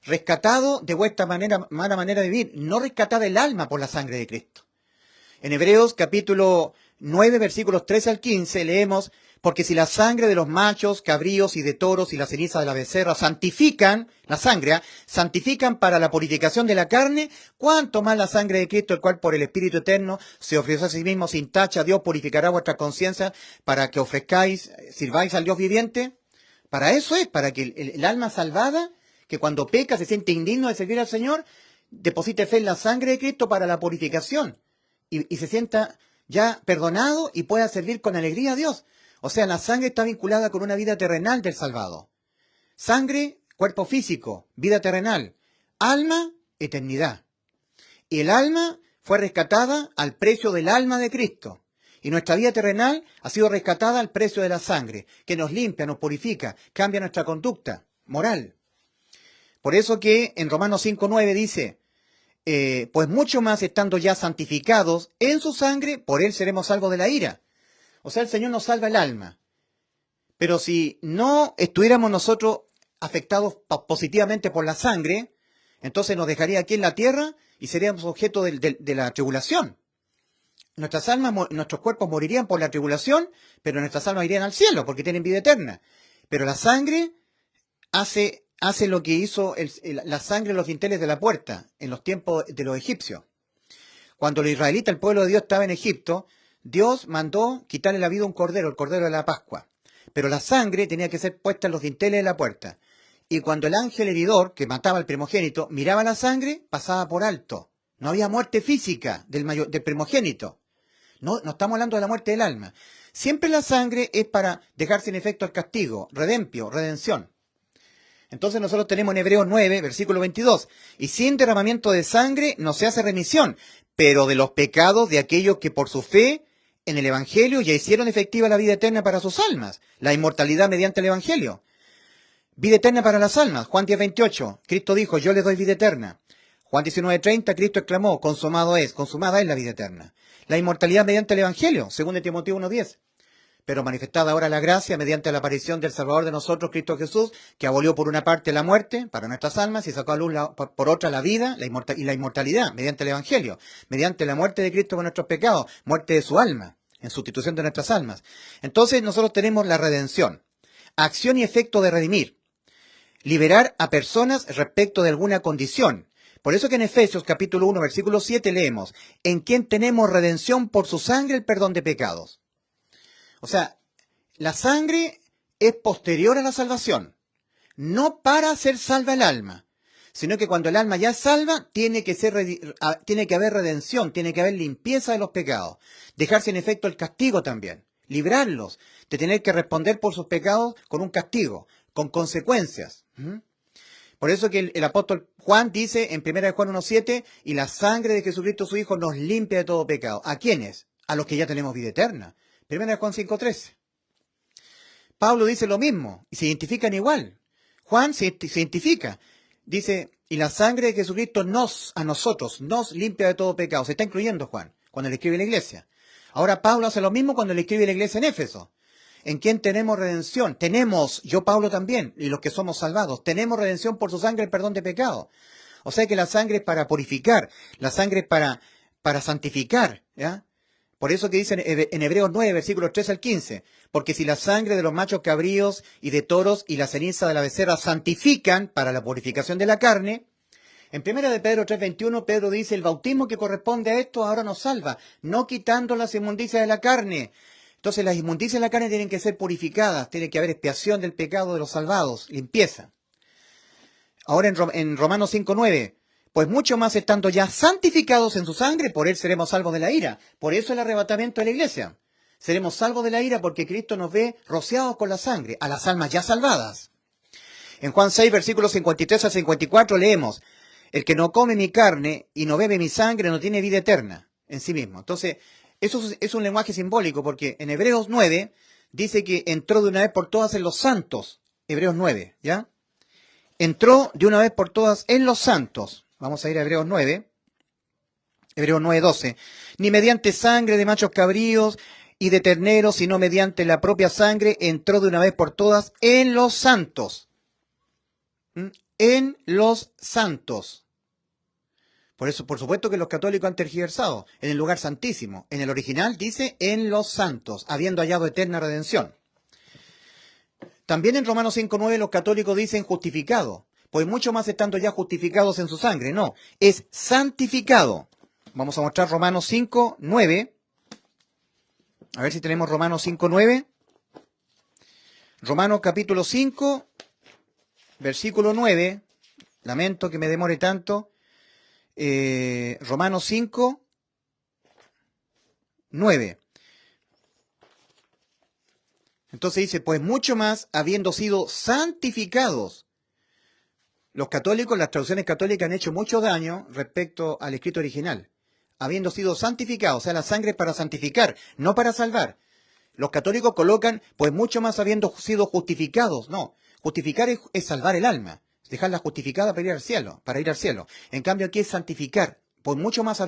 Rescatado de vuestra mala manera de vivir, no rescatada el alma por la sangre de Cristo. En Hebreos capítulo 9, versículos 13 al 15, leemos, porque si la sangre de los machos, cabríos y de toros y la ceniza de la becerra santifican, santifican para la purificación de la carne, cuánto más la sangre de Cristo, el cual por el Espíritu Eterno se ofreció a sí mismo sin tacha, Dios purificará vuestra conciencia para que sirváis al Dios viviente. Para eso es, para que el alma salvada que cuando peca se siente indigno de servir al Señor, deposite fe en la sangre de Cristo para la purificación y se sienta ya perdonado y pueda servir con alegría a Dios. O sea, la sangre está vinculada con una vida terrenal del salvado. Sangre, cuerpo físico, vida terrenal. Alma, eternidad. Y el alma fue rescatada al precio del alma de Cristo. Y nuestra vida terrenal ha sido rescatada al precio de la sangre, que nos limpia, nos purifica, cambia nuestra conducta moral. Por eso que en Romanos 5:9 dice, pues mucho más estando ya santificados en su sangre, por él seremos salvos de la ira. O sea, el Señor nos salva el alma. Pero si no estuviéramos nosotros afectados positivamente por la sangre, entonces nos dejaría aquí en la tierra y seríamos objeto de la tribulación. Nuestras almas, nuestros cuerpos morirían por la tribulación, pero nuestras almas irían al cielo porque tienen vida eterna. Pero la sangre hace lo que hizo la sangre en los dinteles de la puerta en los tiempos de los egipcios. Cuando los israelitas, el pueblo de Dios, estaba en Egipto, Dios mandó quitarle la vida a un cordero, el cordero de la Pascua. Pero la sangre tenía que ser puesta en los dinteles de la puerta. Y cuando el ángel heridor, que mataba al primogénito, miraba la sangre, pasaba por alto. No había muerte física del primogénito. No estamos hablando de la muerte del alma. Siempre la sangre es para dejar sin efecto el castigo, redención. Entonces nosotros tenemos en Hebreos 9, versículo 22, y sin derramamiento de sangre no se hace remisión, pero de los pecados de aquellos que por su fe en el Evangelio ya hicieron efectiva la vida eterna para sus almas, la inmortalidad mediante el Evangelio. Vida eterna para las almas. Juan 10:28, Cristo dijo, yo les doy vida eterna. Juan 19:30, Cristo exclamó, consumada es la vida eterna. La inmortalidad mediante el Evangelio, 2 Timoteo 1:10. Pero manifestada ahora la gracia mediante la aparición del Salvador de nosotros, Cristo Jesús, que abolió por una parte la muerte para nuestras almas y sacó a luz por otra la vida y la inmortalidad mediante el Evangelio, mediante la muerte de Cristo por nuestros pecados, muerte de su alma, en sustitución de nuestras almas. Entonces nosotros tenemos la redención, acción y efecto de redimir, liberar a personas respecto de alguna condición. Por eso que en Efesios capítulo 1, versículo 7 leemos, en quien tenemos redención por su sangre, el perdón de pecados. O sea, la sangre es posterior a la salvación, no para hacer salva el alma, sino que cuando el alma ya es salva, tiene que haber redención, tiene que haber limpieza de los pecados, dejarse en efecto el castigo también, librarlos de tener que responder por sus pecados con un castigo, con consecuencias. Por eso que el apóstol Juan dice en 1 Juan 1:7, y la sangre de Jesucristo su Hijo nos limpia de todo pecado. ¿A quiénes? A los que ya tenemos vida eterna. 1 Juan 5:13. Pablo dice lo mismo y se identifican igual. Juan se identifica. Dice, y la sangre de Jesucristo a nosotros nos limpia de todo pecado. Se está incluyendo Juan cuando le escribe a la iglesia. Ahora Pablo hace lo mismo cuando le escribe a la iglesia en Éfeso. ¿En quién tenemos redención? Yo Pablo también, y los que somos salvados, tenemos redención por su sangre, el perdón de pecado. O sea que la sangre es para purificar, la sangre es para santificar, ¿ya? Por eso que dice en Hebreos 9, versículos 3 al 15, porque si la sangre de los machos cabríos y de toros y la ceniza de la becerra santifican para la purificación de la carne, en 1 de Pedro 3:21, Pedro dice, el bautismo que corresponde a esto ahora nos salva, no quitando las inmundicias de la carne. Entonces las inmundicias de la carne tienen que ser purificadas, tiene que haber expiación del pecado de los salvados, limpieza. Ahora en Romanos 5:9, pues mucho más estando ya santificados en su sangre, por él seremos salvos de la ira. Por eso el arrebatamiento de la iglesia. Seremos salvos de la ira porque Cristo nos ve rociados con la sangre, a las almas ya salvadas. En Juan 6, versículos 53 al 54 leemos, el que no come mi carne y no bebe mi sangre no tiene vida eterna en sí mismo. Entonces, eso es un lenguaje simbólico porque en Hebreos 9 dice que entró de una vez por todas en los santos. Hebreos 9, ¿ya? Entró de una vez por todas en los santos. Vamos a ir a Hebreos 9. Hebreos 9:12. Ni mediante sangre de machos cabríos y de terneros, sino mediante la propia sangre, entró de una vez por todas en los santos. En los santos. Por eso, por supuesto que los católicos han tergiversado. En el lugar santísimo. En el original dice en los santos, habiendo hallado eterna redención. También en Romanos 5:9 los católicos dicen justificado. Pues mucho más estando ya justificados en su sangre. No, es santificado. Vamos a mostrar Romanos 5:9. A ver si tenemos Romanos 5:9. Romanos capítulo 5, versículo 9. lamento que me demore tanto. Romanos 5, 9. Entonces dice, pues mucho más, habiendo sido santificados. Los católicos, las traducciones católicas han hecho mucho daño respecto al escrito original. Habiendo sido santificados, o sea, la sangre es para santificar, no para salvar. Los católicos colocan, pues mucho más habiendo sido justificados. No, justificar es salvar el alma, dejarla justificada para ir al cielo, En cambio aquí es santificar, pues mucho más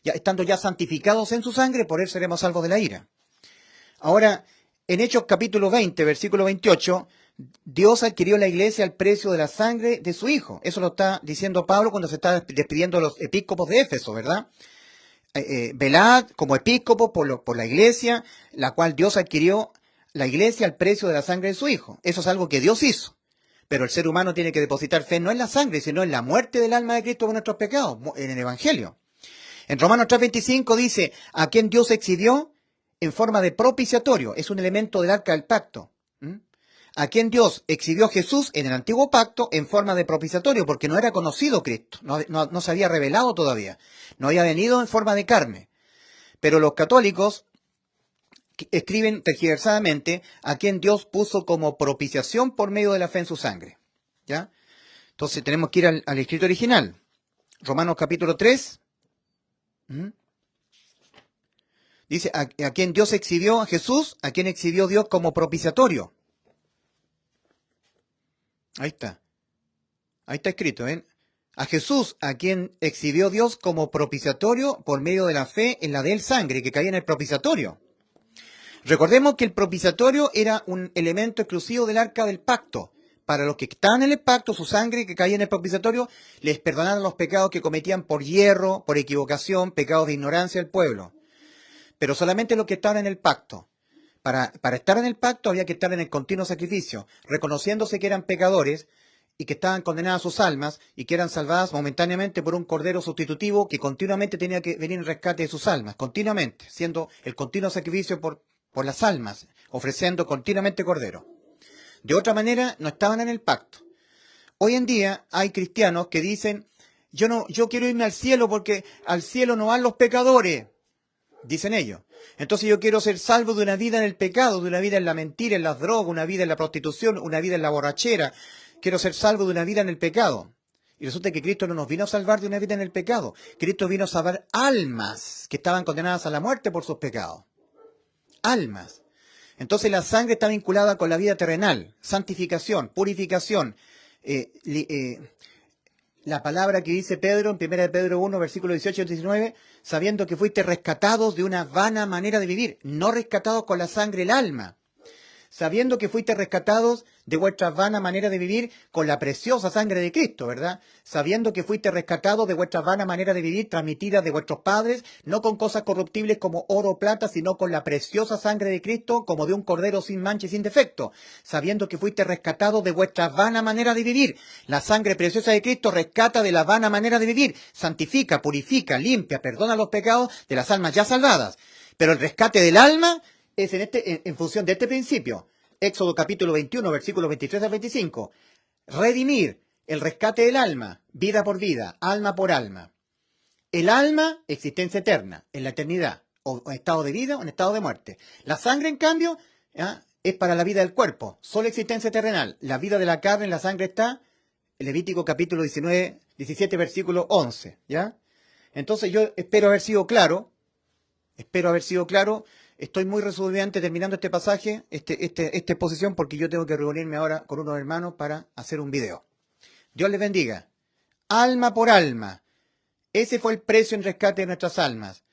estando ya santificados en su sangre, por él seremos salvos de la ira. Ahora, en Hechos capítulo 20, versículo 28, Dios adquirió la iglesia al precio de la sangre de su Hijo. Eso lo está diciendo Pablo cuando se está despidiendo de los episcopos de Éfeso, ¿verdad? Velad como episcopo por la iglesia, la cual Dios adquirió la iglesia al precio de la sangre de su Hijo. Eso es algo que Dios hizo. Pero el ser humano tiene que depositar fe no en la sangre, sino en la muerte del alma de Cristo por nuestros pecados, en el Evangelio. En Romanos 3:25 dice, a quien Dios exhibió en forma de propiciatorio, es un elemento del arca del pacto. A quien Dios exhibió Jesús en el antiguo pacto en forma de propiciatorio, porque no era conocido Cristo, no se había revelado todavía, no había venido en forma de carne. Pero los católicos escriben tergiversadamente a quien Dios puso como propiciación por medio de la fe en su sangre. ¿Ya? Entonces tenemos que ir al escrito original. Romanos capítulo 3. Dice, a quien Dios exhibió, a Jesús, a quien exhibió Dios como propiciatorio. Ahí está escrito, ¿ven? A Jesús, a quien exhibió Dios como propiciatorio por medio de la fe en la de él sangre que caía en el propiciatorio. Recordemos que el propiciatorio era un elemento exclusivo del arca del pacto. Para los que estaban en el pacto, su sangre que caía en el propiciatorio, les perdonaron los pecados que cometían por hierro, por equivocación, pecados de ignorancia del pueblo. Pero solamente los que estaban en el pacto. Para estar en el pacto había que estar en el continuo sacrificio, reconociéndose que eran pecadores y que estaban condenadas sus almas y que eran salvadas momentáneamente por un cordero sustitutivo que continuamente tenía que venir en rescate de sus almas, continuamente, siendo el continuo sacrificio por las almas, ofreciendo continuamente cordero. De otra manera, no estaban en el pacto. Hoy en día hay cristianos que dicen, yo quiero irme al cielo porque al cielo no van los pecadores, dicen ellos. Entonces yo quiero ser salvo de una vida en el pecado, de una vida en la mentira, en las drogas, una vida en la prostitución, una vida en la borrachera. Quiero ser salvo de una vida en el pecado. Y resulta que Cristo no nos vino a salvar de una vida en el pecado. Cristo vino a salvar almas que estaban condenadas a la muerte por sus pecados. Almas. Entonces la sangre está vinculada con la vida terrenal, santificación, purificación. La palabra que dice Pedro en 1 Pedro 1, versículos 18 y 19, sabiendo que fuiste rescatados de una vana manera de vivir, no rescatados con la sangre el alma, sabiendo que fuiste rescatados de vuestra vana manera de vivir con la preciosa sangre de Cristo, ¿verdad? Sabiendo que fuiste rescatados de vuestra vana manera de vivir transmitida de vuestros padres, no con cosas corruptibles como oro o plata, sino con la preciosa sangre de Cristo, como de un cordero sin mancha y sin defecto. Sabiendo que fuiste rescatados de vuestra vana manera de vivir. La sangre preciosa de Cristo rescata de la vana manera de vivir, santifica, purifica, limpia, perdona los pecados de las almas ya salvadas. Pero el rescate del alma es en función de este principio. Éxodo capítulo 21, versículos 23 al 25. Redimir, el rescate del alma, vida por vida, alma por alma. El alma, existencia eterna, en la eternidad, o en estado de vida o en estado de muerte. La sangre, en cambio, es para la vida del cuerpo, solo existencia terrenal. La vida de la carne en la sangre está en Levítico capítulo 17, versículo 11. ¿Ya? Entonces yo espero haber sido claro. Estoy muy resolviente terminando este pasaje, esta exposición, porque yo tengo que reunirme ahora con unos hermanos para hacer un video. Dios les bendiga. Alma por alma. Ese fue el precio en rescate de nuestras almas.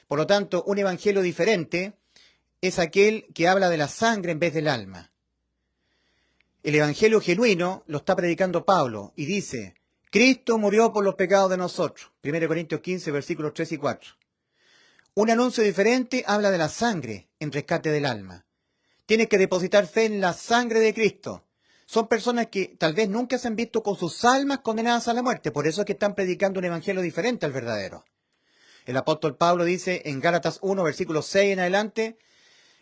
Por lo tanto, un evangelio diferente es aquel que habla de la sangre en vez del alma. El evangelio genuino lo está predicando Pablo y dice, Cristo murió por los pecados de nosotros. 1 Corintios 15, versículos 3 y 4. Un anuncio diferente habla de la sangre en rescate del alma. Tienes que depositar fe en la sangre de Cristo. Son personas que tal vez nunca se han visto con sus almas condenadas a la muerte. Por eso es que están predicando un evangelio diferente al verdadero. El apóstol Pablo dice en Gálatas 1, versículos 6 en adelante,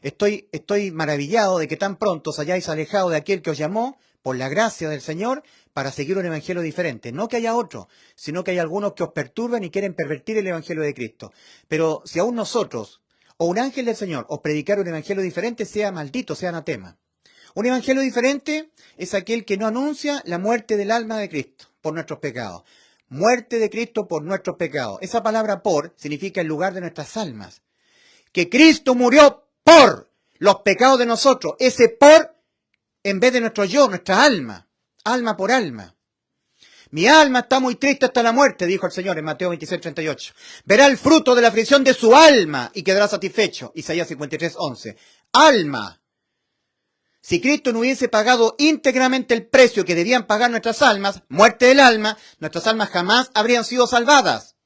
estoy maravillado de que tan pronto os hayáis alejado de aquel que os llamó por la gracia del Señor, para seguir un evangelio diferente. No que haya otro, sino que hay algunos que os perturban y quieren pervertir el evangelio de Cristo. Pero si aún nosotros, o un ángel del Señor, os predicar un evangelio diferente, sea maldito, sea anatema. Un evangelio diferente es aquel que no anuncia la muerte del alma de Cristo por nuestros pecados. Muerte de Cristo por nuestros pecados. Esa palabra por significa el lugar de nuestras almas. Que Cristo murió por los pecados de nosotros. Ese por en vez de nuestro yo, nuestra alma. Alma por alma. Mi alma está muy triste hasta la muerte, dijo el Señor en Mateo 26:38. Verá el fruto de la aflicción de su alma y quedará satisfecho. Isaías 53:11. Alma. Si Cristo no hubiese pagado íntegramente el precio que debían pagar nuestras almas, muerte del alma, nuestras almas jamás habrían sido salvadas.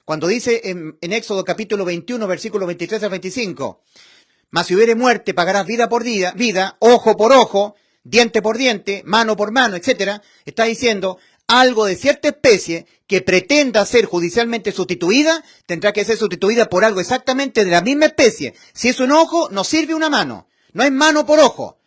Cuando dice en Éxodo capítulo 21, versículos 23 al 25, mas si hubiere muerte, pagarás vida por vida, ojo por ojo, diente por diente, mano por mano, etc. Está diciendo, algo de cierta especie que pretenda ser judicialmente sustituida, tendrá que ser sustituida por algo exactamente de la misma especie. Si es un ojo, no sirve una mano. No es mano por ojo,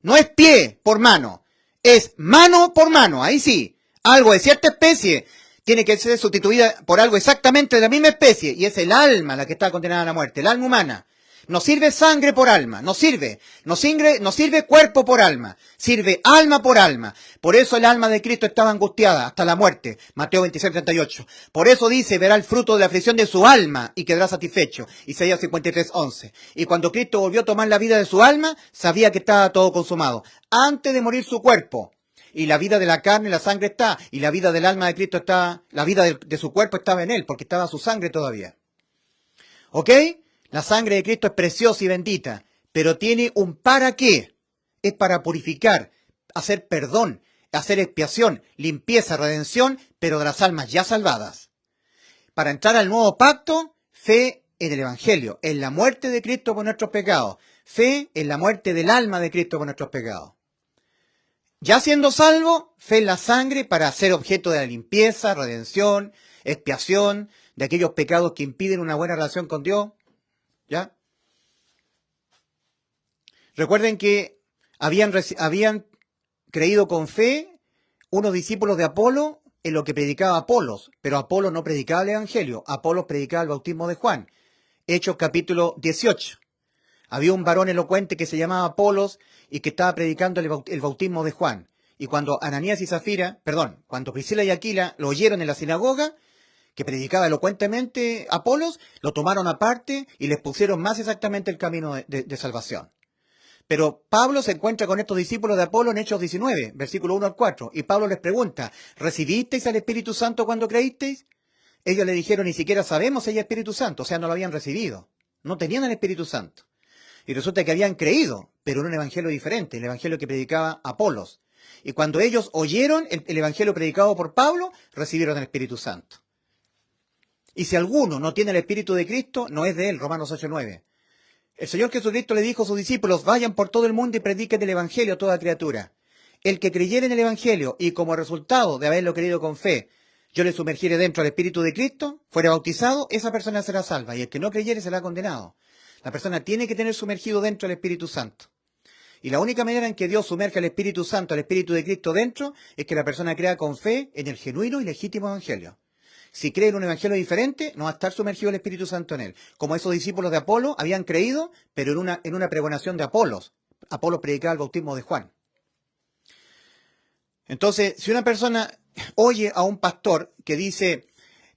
no es pie por mano, es mano por mano, ahí sí. Algo de cierta especie tiene que ser sustituida por algo exactamente de la misma especie, y es el alma la que está condenada a la muerte, el alma humana. No sirve sangre por alma, no sirve cuerpo por alma, sirve alma por alma. Por eso el alma de Cristo estaba angustiada hasta la muerte, Mateo 26:38. Por eso dice, verá el fruto de la aflicción de su alma y quedará satisfecho, Isaías 53:11. Y cuando Cristo volvió a tomar la vida de su alma, sabía que estaba todo consumado, antes de morir su cuerpo. Y la vida de la carne, la sangre está, y la vida del alma de Cristo está, la vida de su cuerpo estaba en él, porque estaba su sangre todavía. ¿Ok? La sangre de Cristo es preciosa y bendita, pero tiene un para qué. Es para purificar, hacer perdón, hacer expiación, limpieza, redención, pero de las almas ya salvadas. Para entrar al nuevo pacto, fe en el Evangelio, en la muerte de Cristo por nuestros pecados, fe en la muerte del alma de Cristo por nuestros pecados. Ya siendo salvo, fe en la sangre para ser objeto de la limpieza, redención, expiación, de aquellos pecados que impiden una buena relación con Dios. ¿Ya? Recuerden que habían creído con fe unos discípulos de Apolo en lo que predicaba Apolos, pero Apolo no predicaba el Evangelio, Apolos predicaba el bautismo de Juan. Hechos capítulo 18. Había un varón elocuente que se llamaba Apolos y que estaba predicando el bautismo de Juan. Y cuando cuando Priscila y Aquila lo oyeron en la sinagoga, que predicaba elocuentemente Apolos, lo tomaron aparte y les pusieron más exactamente el camino de salvación. Pero Pablo se encuentra con estos discípulos de Apolo en Hechos 19, versículo 1 al 4, y Pablo les pregunta, ¿recibisteis al Espíritu Santo cuando creísteis? Ellos le dijeron, ni siquiera sabemos si hay Espíritu Santo, o sea, no lo habían recibido, no tenían el Espíritu Santo. Y resulta que habían creído, pero en un evangelio diferente, el evangelio que predicaba Apolos. Y cuando ellos oyeron el evangelio predicado por Pablo, recibieron el Espíritu Santo. Y si alguno no tiene el Espíritu de Cristo, no es de él, Romanos 8:9. El Señor Jesucristo le dijo a sus discípulos, vayan por todo el mundo y prediquen el Evangelio a toda criatura. El que creyere en el Evangelio y como resultado de haberlo creído con fe, yo le sumergiere dentro del Espíritu de Cristo, fuere bautizado, esa persona será salva. Y el que no creyere será condenado. La persona tiene que tener sumergido dentro el Espíritu Santo. Y la única manera en que Dios sumerge al Espíritu Santo, al Espíritu de Cristo dentro, es que la persona crea con fe en el genuino y legítimo Evangelio. Si cree en un evangelio diferente, no va a estar sumergido el Espíritu Santo en él. Como esos discípulos de Apolo habían creído, pero en una pregonación de Apolos. Apolos predicaba el bautismo de Juan. Entonces, si una persona oye a un pastor que dice,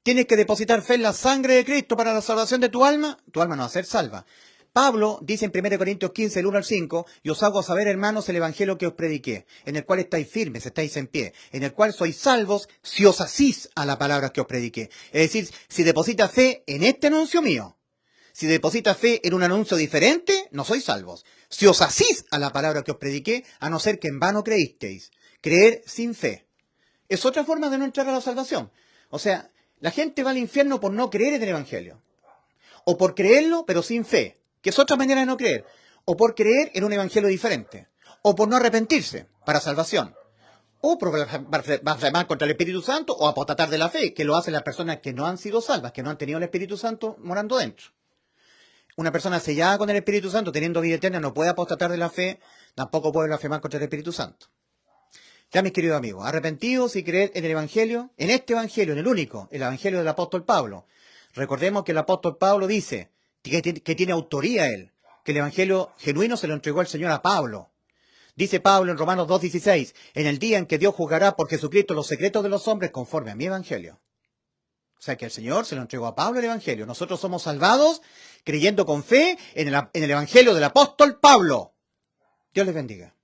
tienes que depositar fe en la sangre de Cristo para la salvación de tu alma no va a ser salva. Pablo dice en 1 Corintios 15, el 1 al 5, y os hago saber, hermanos, el evangelio que os prediqué, en el cual estáis firmes, estáis en pie, en el cual sois salvos si os asís a la palabra que os prediqué. Es decir, si depositas fe en este anuncio mío, si depositas fe en un anuncio diferente, no sois salvos. Si os asís a la palabra que os prediqué, a no ser que en vano creísteis. Creer sin fe es otra forma de no entrar a la salvación. O sea, la gente va al infierno por no creer en el evangelio, o por creerlo pero sin fe, que es otra manera de no creer, o por creer en un evangelio diferente, o por no arrepentirse para salvación, o por blasfemar contra el Espíritu Santo, o apostatar de la fe, que lo hacen las personas que no han sido salvas, que no han tenido el Espíritu Santo morando dentro. Una persona sellada con el Espíritu Santo, teniendo vida eterna, no puede apostatar de la fe, tampoco puede blasfemar contra el Espíritu Santo. Ya, mis queridos amigos, arrepentidos y creer en el Evangelio, en este Evangelio, en el único, el Evangelio del apóstol Pablo. Recordemos que el apóstol Pablo dice que tiene autoría él, que el Evangelio genuino se lo entregó el Señor a Pablo. Dice Pablo en Romanos 2:16, en el día en que Dios juzgará por Jesucristo los secretos de los hombres conforme a mi Evangelio. O sea que el Señor se lo entregó a Pablo el Evangelio. Nosotros somos salvados creyendo con fe en el Evangelio del apóstol Pablo. Dios les bendiga.